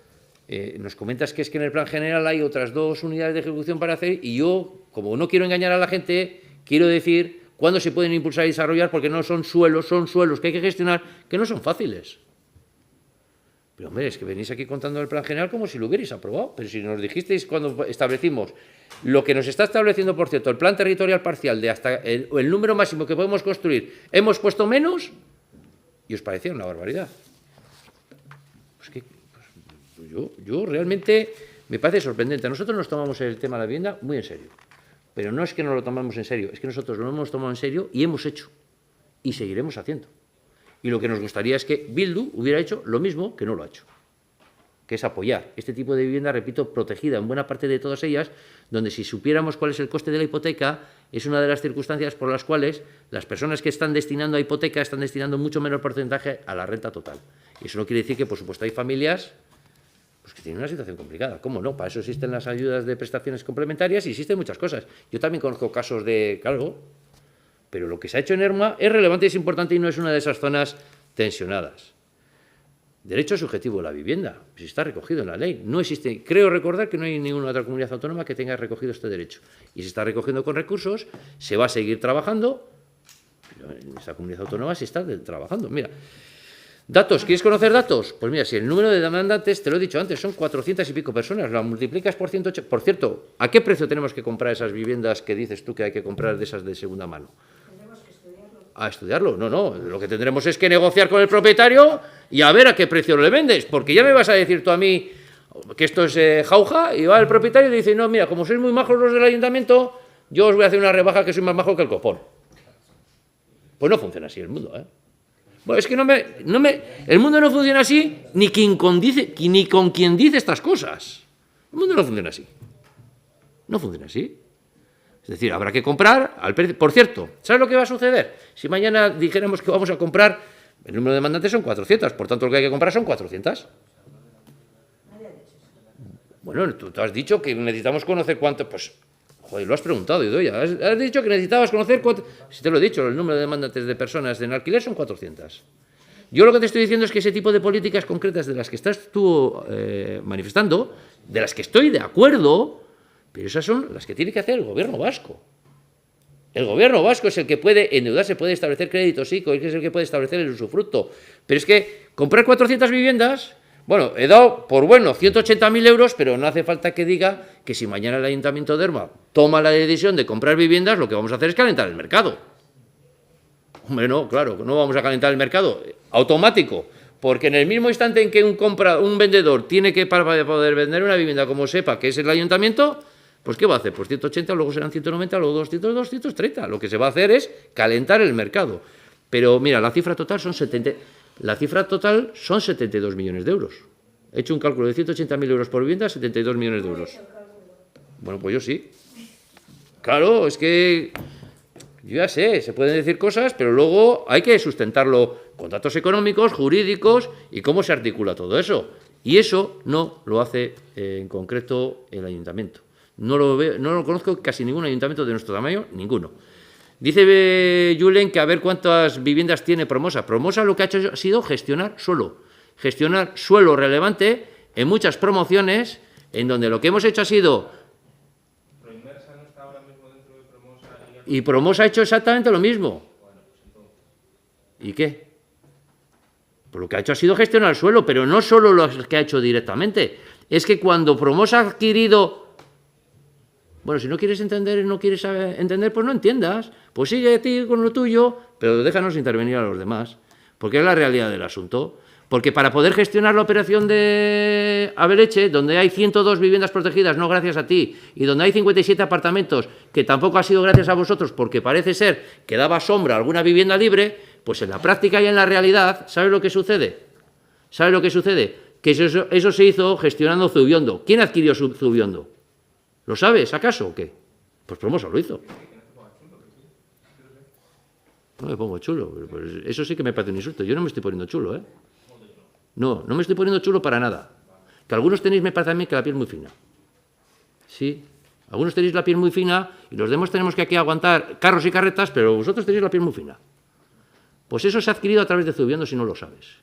Nos comentas que es que en el plan general hay otras 2 unidades de ejecución para hacer y yo, como no quiero engañar a la gente, quiero decir cuándo se pueden impulsar y desarrollar, porque no son suelos que hay que gestionar, que no son fáciles. Pero hombre, es que venís aquí contando el plan general como si lo hubierais aprobado, pero si nos dijisteis cuando establecimos lo que nos está estableciendo, por cierto, el plan territorial parcial de hasta el número máximo que podemos construir, hemos puesto menos y os parecía una barbaridad. Pues que yo realmente me parece sorprendente. Nosotros nos tomamos el tema de la vivienda muy en serio. Pero no es que no lo tomamos en serio, es que nosotros lo hemos tomado en serio y hemos hecho. Y seguiremos haciendo. Y lo que nos gustaría es que Bildu hubiera hecho lo mismo que no lo ha hecho. Que es apoyar este tipo de vivienda, repito, protegida en buena parte de todas ellas, donde si supiéramos cuál es el coste de la hipoteca, es una de las circunstancias por las cuales las personas que están destinando a hipoteca están destinando mucho menor porcentaje a la renta total. Y eso no quiere decir que, por supuesto, hay familias pues que tienen una situación complicada. ¿Cómo no? Para eso existen las ayudas de prestaciones complementarias y existen muchas cosas. Yo también conozco casos de cargo, pero lo que se ha hecho en Ermua es relevante y es importante y no es una de esas zonas tensionadas. Derecho subjetivo a la vivienda, si está recogido en la ley. No existe, creo recordar que no hay ninguna otra comunidad autónoma que tenga recogido este derecho. Y se está recogiendo con recursos, se va a seguir trabajando, pero en esta comunidad autónoma se está trabajando. Mira, ¿Datos? ¿Quieres conocer datos? Pues mira, si el número de demandantes, te lo he dicho antes, son 400 y pico personas, la multiplicas por 108. Por cierto, ¿a qué precio tenemos que comprar esas viviendas que dices tú que hay que comprar de esas de segunda mano? ¿A estudiarlo? No, no, lo que tendremos es que negociar con el propietario y a ver a qué precio le vendes, porque ya me vas a decir tú a mí que esto es jauja, y va el propietario y dice, no, mira, como sois muy majos los del ayuntamiento, yo os voy a hacer una rebaja que soy más majo que el copón. Pues no funciona así el mundo, ¿eh? Bueno, es que el mundo no funciona así ni con quien dice estas cosas. El mundo no funciona así. No funciona así. Es decir, habrá que comprar al precio. Por cierto, ¿sabes lo que va a suceder? Si mañana dijéramos que vamos a comprar, el número de demandantes son 400, por tanto lo que hay que comprar son 400. Bueno, tú has dicho que necesitamos conocer cuánto, pues, joder, lo has preguntado, Idoia. Has dicho que necesitabas conocer cuánto. Si te lo he dicho, el número de demandantes de personas en alquiler son 400. Yo lo que te estoy diciendo es que ese tipo de políticas concretas de las que estás tú manifestando, de las que estoy de acuerdo, pero esas son las que tiene que hacer el gobierno vasco. El gobierno vasco es el que puede endeudarse, puede establecer créditos ICO, es el que puede establecer el usufructo. Pero es que comprar 400 viviendas... Bueno, he dado por bueno 180.000 euros, pero no hace falta que diga que si mañana el Ayuntamiento de Erma toma la decisión de comprar viviendas, lo que vamos a hacer es calentar el mercado. Hombre, no, claro, no vamos a calentar el mercado. Automático, porque en el mismo instante en que un vendedor tiene que, para poder vender una vivienda, como sepa que es el Ayuntamiento, pues ¿qué va a hacer? Pues 180, luego serán 190, luego 200, 230. Lo que se va a hacer es calentar el mercado. Pero mira, la cifra total son 72 millones de euros. He hecho un cálculo de 180.000 euros por vivienda, 72 millones de euros. Bueno, pues yo sí. Claro, es que yo ya sé, se pueden decir cosas, pero luego hay que sustentarlo con datos económicos, jurídicos y cómo se articula todo eso. Y eso no lo hace en concreto el ayuntamiento. No lo conozco casi ningún ayuntamiento de nuestro tamaño, ninguno. Dice Julen que a ver cuántas viviendas tiene Promosa. Promosa lo que ha hecho ha sido gestionar suelo relevante en muchas promociones, en donde lo que hemos hecho ha sido... Proinmersa no está ahora mismo dentro de Promosa. Y Promosa ha hecho exactamente lo mismo. ¿Y qué? Pues lo que ha hecho ha sido gestionar el suelo, pero no solo lo que ha hecho directamente. Es que cuando Promosa ha adquirido... Bueno, si no quieres entender, no quieres entender, pues no entiendas. Pues sigue a ti con lo tuyo, pero déjanos intervenir a los demás. Porque es la realidad del asunto. Porque para poder gestionar la operación de Abeleche, donde hay 102 viviendas protegidas, no gracias a ti, y donde hay 57 apartamentos, que tampoco ha sido gracias a vosotros, porque parece ser que daba sombra a alguna vivienda libre, pues en la práctica y en la realidad, ¿sabes lo que sucede? ¿Sabes lo que sucede? Que eso se hizo gestionando Zubiondo. ¿Quién adquirió Zubiondo? ¿Lo sabes, acaso, o qué? Pues Promosa lo hizo. No me pongo chulo, pero pues eso sí que me parece un insulto. Yo no me estoy poniendo chulo, ¿eh? No me estoy poniendo chulo para nada. Que algunos tenéis, me parece a mí, que la piel muy fina. Sí, algunos tenéis la piel muy fina y los demás tenemos que aquí aguantar carros y carretas, pero vosotros tenéis la piel muy fina. Pues eso se ha adquirido a través de Zubiondo, si no lo sabes.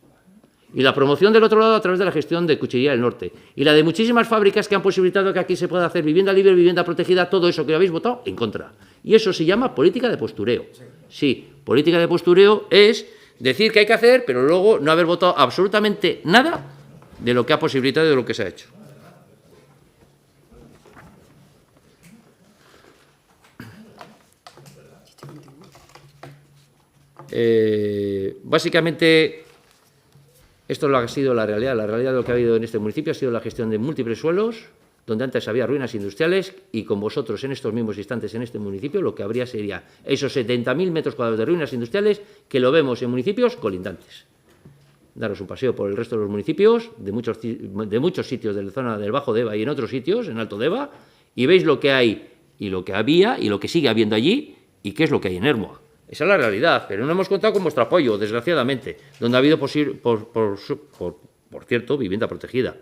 Y la promoción del otro lado a través de la gestión de Cuchillería del Norte. Y la de muchísimas fábricas que han posibilitado que aquí se pueda hacer vivienda libre, vivienda protegida, todo eso que habéis votado en contra. Y eso se llama política de postureo. Sí, política de postureo es decir que hay que hacer, pero luego no haber votado absolutamente nada de lo que ha posibilitado y de lo que se ha hecho. Básicamente, esto es lo que ha sido la realidad. La realidad de lo que ha habido en este municipio ha sido la gestión de múltiples suelos, donde antes había ruinas industriales, y con vosotros en estos mismos instantes en este municipio lo que habría sería esos 70.000 metros cuadrados de ruinas industriales que lo vemos en municipios colindantes. Daros un paseo por el resto de los municipios, de muchos sitios de la zona del Bajo Deva y en otros sitios, en Alto Deva, y veis lo que hay y lo que había y lo que sigue habiendo allí y qué es lo que hay en Ermua. Esa es la realidad, pero no hemos contado con vuestro apoyo, desgraciadamente, donde ha habido, por cierto, vivienda protegida.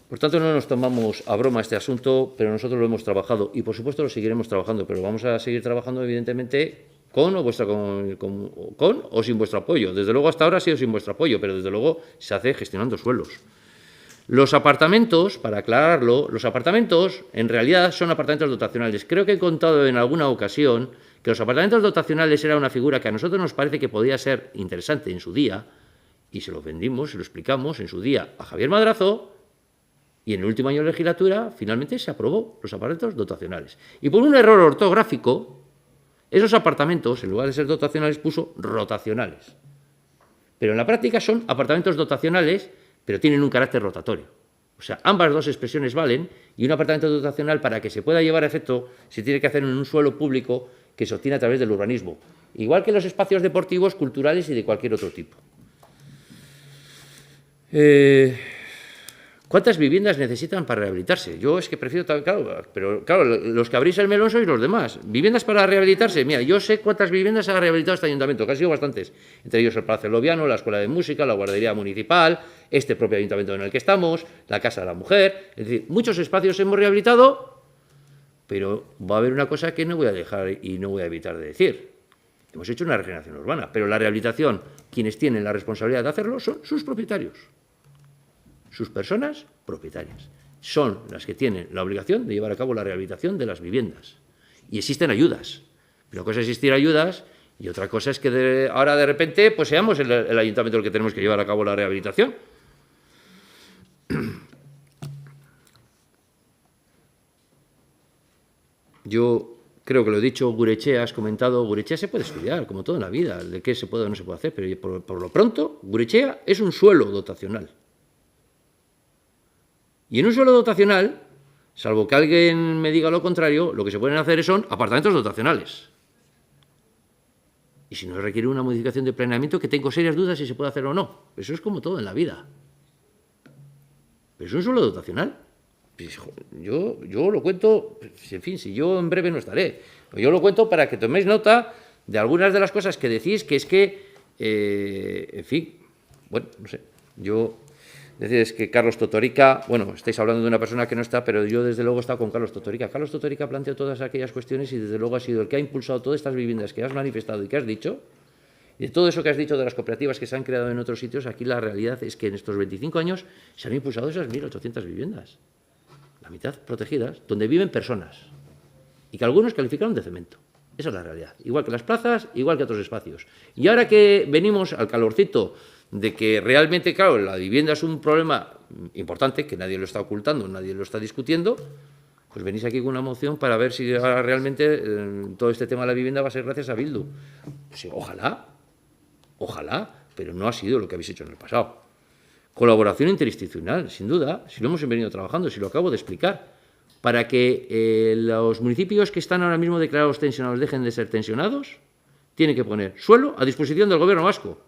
Por tanto, no nos tomamos a broma este asunto, pero nosotros lo hemos trabajado y, por supuesto, lo seguiremos trabajando, pero vamos a seguir trabajando, evidentemente, con o sin vuestro apoyo. Desde luego, hasta ahora ha sido sin vuestro apoyo, pero desde luego se hace gestionando suelos. Los apartamentos, para aclararlo, los apartamentos en realidad son apartamentos dotacionales. Creo que he contado en alguna ocasión que los apartamentos dotacionales era una figura que a nosotros nos parece que podía ser interesante en su día, y se lo vendimos, se lo explicamos en su día a Javier Madrazo, y en el último año de legislatura finalmente se aprobó los apartamentos dotacionales. Y por un error ortográfico, esos apartamentos, en lugar de ser dotacionales, puso rotacionales. Pero en la práctica son apartamentos dotacionales, pero tienen un carácter rotatorio. O sea, ambas dos expresiones valen, y un apartamento dotacional, para que se pueda llevar a efecto, se tiene que hacer en un suelo público que se obtiene a través del urbanismo, igual que los espacios deportivos, culturales y de cualquier otro tipo. ¿Cuántas viviendas necesitan para rehabilitarse? Yo es que prefiero, claro, pero claro, los que abrís el melón sois los demás. ¿Viviendas para rehabilitarse? Mira, yo sé cuántas viviendas ha rehabilitado este ayuntamiento, que han sido bastantes. Entre ellos el Palacio Loviano, la Escuela de Música, la Guardería Municipal, este propio ayuntamiento en el que estamos, la Casa de la Mujer. Es decir, muchos espacios hemos rehabilitado, pero va a haber una cosa que no voy a dejar y no voy a evitar de decir. Hemos hecho una regeneración urbana, pero la rehabilitación, quienes tienen la responsabilidad de hacerlo son sus propietarios. Sus personas propietarias son las que tienen la obligación de llevar a cabo la rehabilitación de las viviendas. Y existen ayudas. Pero una cosa es existir ayudas y otra cosa es que ahora de repente pues seamos el ayuntamiento el que tenemos que llevar a cabo la rehabilitación. Yo creo que lo he dicho, Gurechea, has comentado, Gurechea se puede estudiar, como todo en la vida, de qué se puede o no se puede hacer, pero por lo pronto, Gurechea es un suelo dotacional. Y en un suelo dotacional, salvo que alguien me diga lo contrario, lo que se pueden hacer son apartamentos dotacionales. Y si no requiere una modificación de planeamiento, que tengo serias dudas si se puede hacer o no. Eso es como todo en la vida. Pero es un suelo dotacional. Pues, yo lo cuento, en fin, si yo en breve no estaré. Yo lo cuento para que toméis nota de algunas de las cosas que decís, que es que, en fin, bueno, no sé, yo... Decís que Carlos Totorica, bueno, estáis hablando de una persona que no está, pero yo desde luego he estado con Carlos Totorica. Carlos Totorica planteó todas aquellas cuestiones y desde luego ha sido el que ha impulsado todas estas viviendas que has manifestado y que has dicho. Y de todo eso que has dicho de las cooperativas que se han creado en otros sitios, aquí la realidad es que en estos 25 años se han impulsado esas 1.800 viviendas. La mitad protegidas, donde viven personas. Y que algunos calificaron de cemento. Esa es la realidad. Igual que las plazas, igual que otros espacios. Y ahora que venimos al calorcito de que realmente, claro, la vivienda es un problema importante, que nadie lo está ocultando, nadie lo está discutiendo, pues venís aquí con una moción para ver si ahora realmente todo este tema de la vivienda va a ser gracias a Bildu. Pues, ojalá, pero no ha sido lo que habéis hecho en el pasado. Colaboración interinstitucional, sin duda, si lo hemos venido trabajando, si lo acabo de explicar, para que los municipios que están ahora mismo declarados tensionados dejen de ser tensionados, tienen que poner suelo a disposición del Gobierno vasco.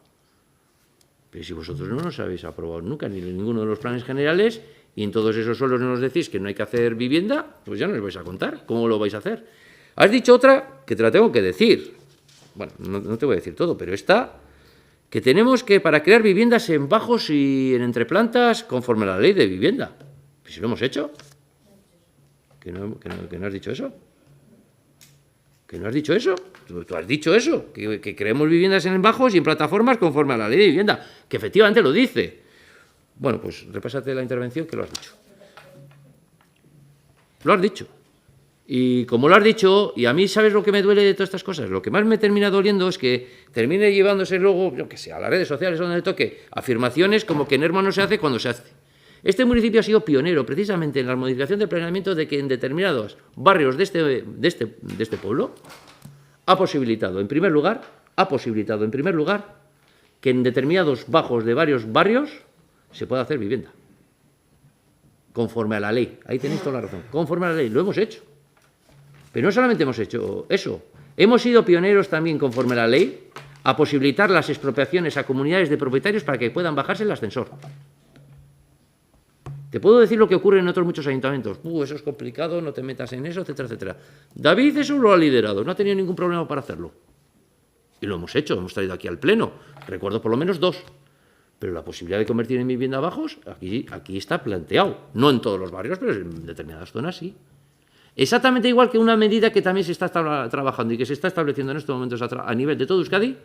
Pero si vosotros no nos habéis aprobado nunca ni ninguno de los planes generales y en todos esos suelos no nos decís que no hay que hacer vivienda, pues ya nos vais a contar cómo lo vais a hacer. Has dicho otra que te la tengo que decir. Bueno, no te voy a decir todo, pero esta, que tenemos que para crear viviendas en bajos y en entreplantas conforme a la ley de vivienda. Pues si lo hemos hecho. ¿Que no has dicho eso? ¿Que no has dicho eso? Tú has dicho eso, que creemos viviendas en bajos y en plataformas conforme a la ley de vivienda, que efectivamente lo dice. Bueno, pues repásate la intervención que lo has dicho. Lo has dicho. Y como lo has dicho, y a mí, ¿sabes lo que me duele de todas estas cosas? Lo que más me termina doliendo es que termine llevándose luego, yo qué sé, a las redes sociales donde toque, afirmaciones como que en Hermo no se hace cuando se hace. Este municipio ha sido pionero precisamente en la modificación del planeamiento de que en determinados barrios de este pueblo ha posibilitado, en primer lugar, que en determinados bajos de varios barrios se pueda hacer vivienda. Conforme a la ley. Ahí tenéis toda la razón. Conforme a la ley. Lo hemos hecho. Pero no solamente hemos hecho eso. Hemos sido pioneros también, conforme a la ley, a posibilitar las expropiaciones a comunidades de propietarios para que puedan bajarse el ascensor. Te puedo decir lo que ocurre en otros muchos ayuntamientos. Eso es complicado, no te metas en eso, etcétera, etcétera. David eso lo ha liderado, no ha tenido ningún problema para hacerlo. Y lo hemos hecho, hemos traído aquí al Pleno. Recuerdo por lo menos 2. Pero la posibilidad de convertir en vivienda bajos, aquí está planteado. No en todos los barrios, pero en determinadas zonas sí. Exactamente igual que una medida que también se está trabajando y que se está estableciendo en estos momentos a nivel de todo Euskadi,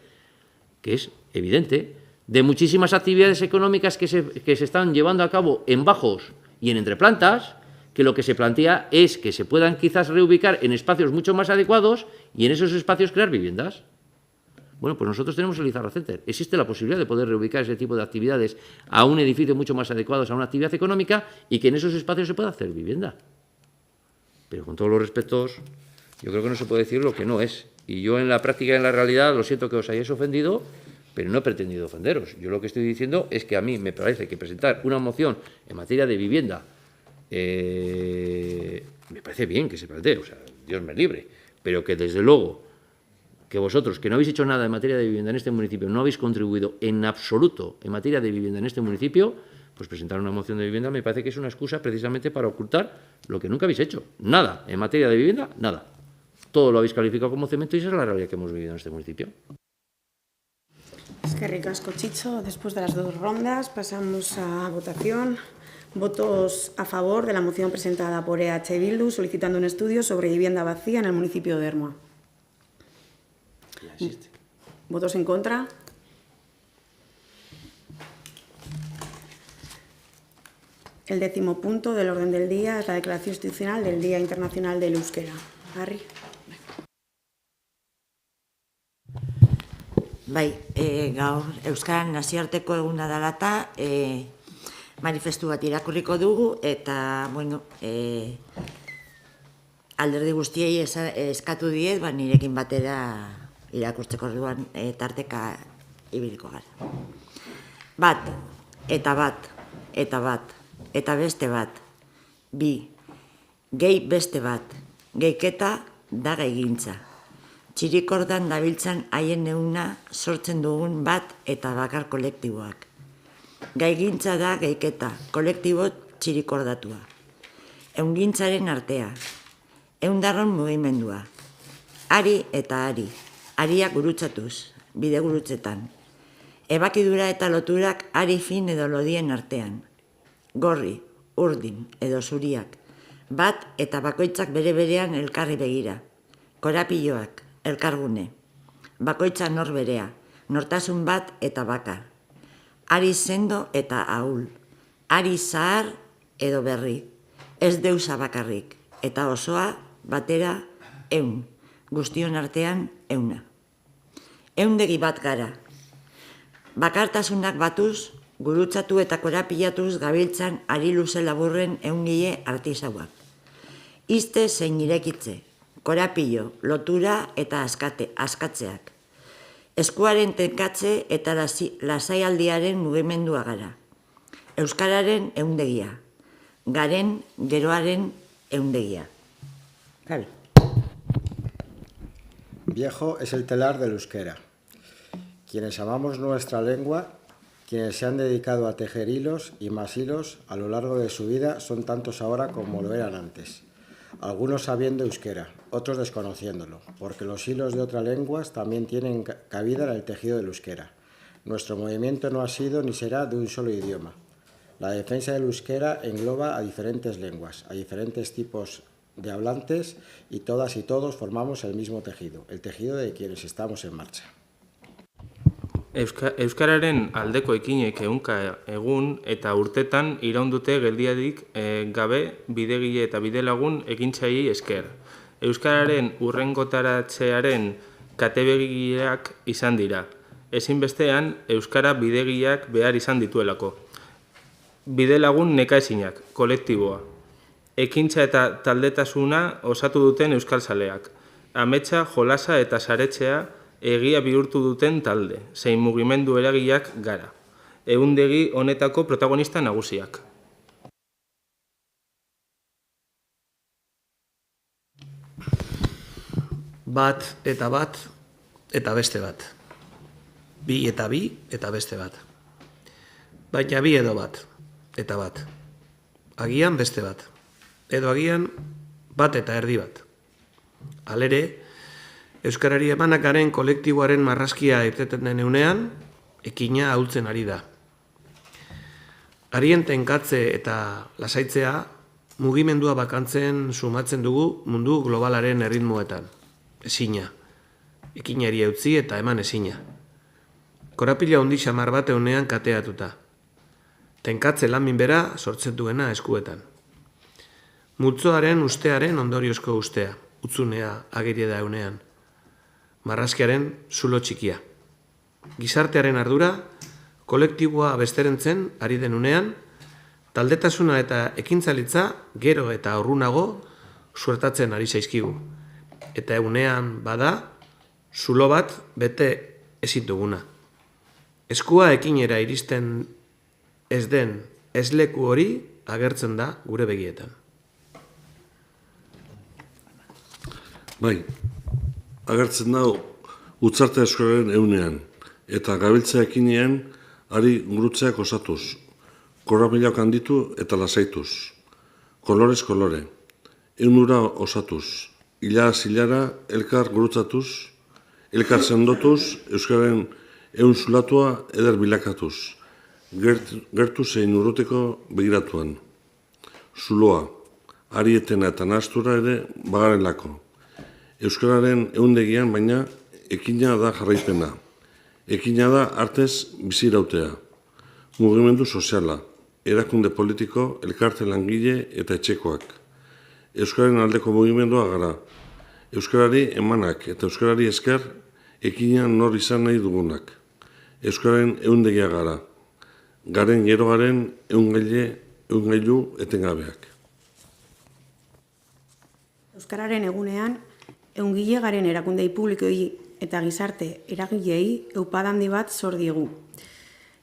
que es evidente, de muchísimas actividades económicas que se están llevando a cabo en bajos y en entreplantas, que lo que se plantea es que se puedan quizás reubicar en espacios mucho más adecuados y en esos espacios crear viviendas. Bueno, pues nosotros tenemos el Izarra Center. Existe la posibilidad de poder reubicar ese tipo de actividades a un edificio mucho más adecuado a una actividad económica y que en esos espacios se pueda hacer vivienda. Pero con todos los respetos, yo creo que no se puede decir lo que no es. Y yo en la práctica y en la realidad, lo siento que os hayáis ofendido, pero no he pretendido ofenderos. Yo lo que estoy diciendo es que a mí me parece que presentar una moción en materia de vivienda me parece bien que se plantee, o sea, Dios me libre, pero que desde luego que vosotros, que no habéis hecho nada en materia de vivienda en este municipio, no habéis contribuido en absoluto en materia de vivienda en este municipio, pues presentar una moción de vivienda me parece que es una excusa precisamente para ocultar lo que nunca habéis hecho. Nada, en materia de vivienda, nada. Todo lo habéis calificado como cemento y esa es la realidad que hemos vivido en este municipio. Es que ricasco, Chicho. Después de las 2 rondas pasamos a votación. Votos a favor de la moción presentada por EH Bildu solicitando un estudio sobre vivienda vacía en el municipio de Ermua. ¿Votos en contra? El 10º punto del orden del día es la declaración institucional del Día Internacional del Euskera. Harry. Bai, gaur Euskaran nazioarteko eguna dalata, manifestu bat irakurriko dugu, eta, bueno, alderdi guztiei eskatu diet, nirekin batera irakurtzeko orduan tarteka ibiliko gara. Bat, eta bat, eta bat, eta beste bat, bi, gehi beste bat, gehiketa da gehigintza. Txirikordan dabiltzan haien neuna sortzen dugun bat eta bakar kolektiboak. Gaigintza da gehiketa, kolektibo txirikordatua. Eungintzaren artea, eundarron mugimendua. Ari eta ari, ariak gurutzatuz, bide gurutzetan. Ebakidura eta loturak ari fin edo lodien artean. Gorri, urdin edo zuriak, bat eta bakoitzak bere-berean elkarri begira. Korapilloak, elkargune, bakoitza nor berea, nortasun bat eta bakar. Ari sendo eta ahul, ari zahar edo berri, ez deusa bakarrik, eta osoa batera eun, guztion artean euna. Eundegi bat gara. Bakartasunak batuz, gurutzatu eta korapilatuz gabiltzan ari luze laburren eungile artisauak. Izte zein irekitze, korapillo, lotura eta askatzeak. Eskuaren tenkatze eta lasaialdiaren mugimendua gara. Euskararen eundegia. Garen geroaren eundegia. Javi. Viejo es el telar del euskera. Quienes amamos nuestra lengua, quienes se han dedicado a tejer hilos y más hilos a lo largo de su vida son tantos ahora como lo eran antes. Algunos sabiendo euskera, otros desconociéndolo, porque los hilos de otras lenguas también tienen cabida en el tejido del euskera. Nuestro movimiento no ha sido ni será de un solo idioma. La defensa del euskera engloba a diferentes lenguas, a diferentes tipos de hablantes y todas y todos formamos el mismo tejido, el tejido de quienes estamos en marcha. Euskararen aldeko ekinek ehunka egun eta urtetan iraundute geldiarik gabe bidegile eta bidelagun ekintzaiei esker. Euskararen hurrengotaratzearen katebegileak izan dira. Ezinbestean, Euskara bidegileak behar izan dituelako. Bidelagun nekaezinak, kolektiboa. Ekintza eta taldetasuna osatu duten euskalzaleak. Ametsa, jolasa eta saretzea egia bihurtu duten talde, zein mugimendu eragileak gara. Ehundegi honetako protagonista nagusiak. Bat eta beste bat. Bi eta beste bat. Baina bi edo bat, eta bat. Agian beste bat. Edo agian bat eta erdi bat. Halere, Euskarari emanakaren kolektiboaren marrazkia irteten den unean, ekina ahultzen ari da. Arien tenkatze eta lasaitzea mugimendua bakantzen sumatzen dugu mundu globalaren erritmoetan. Ezina. Ekinari eutzi eta eman ezina. korapila handi xamar bat eunean kateatuta. Tenkatze lamin bera sortzen duena eskuetan. Multzoaren ustearen ondoriozko ustea, utzunea agerie da eunean. Marrazkiaren zulo txikia. Gizartearen ardura, kolektiboa besterentzen ari den unean, taldetasuna eta ekintzalitza gero eta urrunago suertatzen ari zaizkigu. Eta egunean bada, zulo bat bete ezin duguna. Eskua ekinera iristen ez den ezleku hori agertzen da gure begietan. Bai, agertzen da utzarte eskolaren eunean, eta gabiltzea ekinean ari gurutzeak osatuz, korapilak handitu eta lasaituz, kolorez kolore, eunura osatuz, hilara hilara elkar gurutzatuz, elkar sendotuz, euskararen eun zulatua eder bilakatuz, gertu zein urruteko begiratuan. Zuloa, arietena eta nahastura ere bagarelako. Euskararen eundegian baina ekina da jarraipena. Ekina da artez bizirautea. Mugimendu soziala, erakunde politiko, elkarte langile eta etxekoak. Euskararen aldeko mugimendua gara. Euskarari emanak eta euskarari esker ekina nor izan nahi dugunak. Euskararen eundegia gara. Garen gero garen eungailu etengabeak. Euskararen egunean, eungile garen erakundei publikoi eta gizarte eragilei eupadandi bat zor diegu.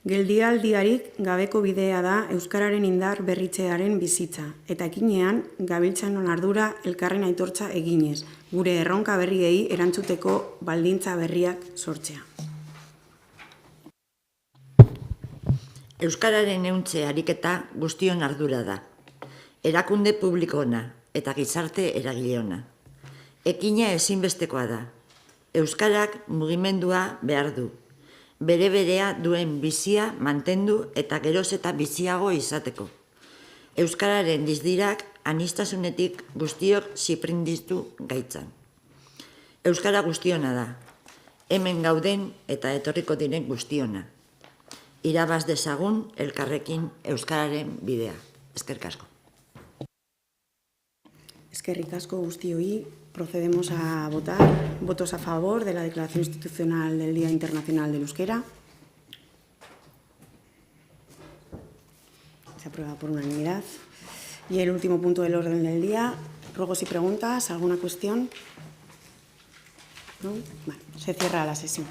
Geldialdiarik gabeko bidea da euskararen indar berritzearen bizitza, eta ekinean gabiltzanon ardura elkarren aitortza eginez, gure erronka berriei erantzuteko baldintza berriak sortzea. Euskararen euntze ariketa guztion ardura da. Erakunde publikoona eta gizarte eragileona. Ekina ezinbestekoa da. Euskarak mugimendua behar du. Bere-berea duen bizia mantendu eta geroz eta biziago izateko. Euskararen dizdirak aniztasunetik guztiok ziprindistu gaitzan. Euskara guztiona da. Hemen gauden eta etorriko diren guztiona. Irabaz dezagun elkarrekin euskararen bidea. Eskerrik asko. Eskerrik asko guztioi. Procedemos a votar. Votos a favor de la Declaración Institucional del Día Internacional del Euskera. Se aprueba por unanimidad. Y el último punto del orden del día, ruegos y preguntas. ¿Alguna cuestión? ¿No? Vale, se cierra la sesión.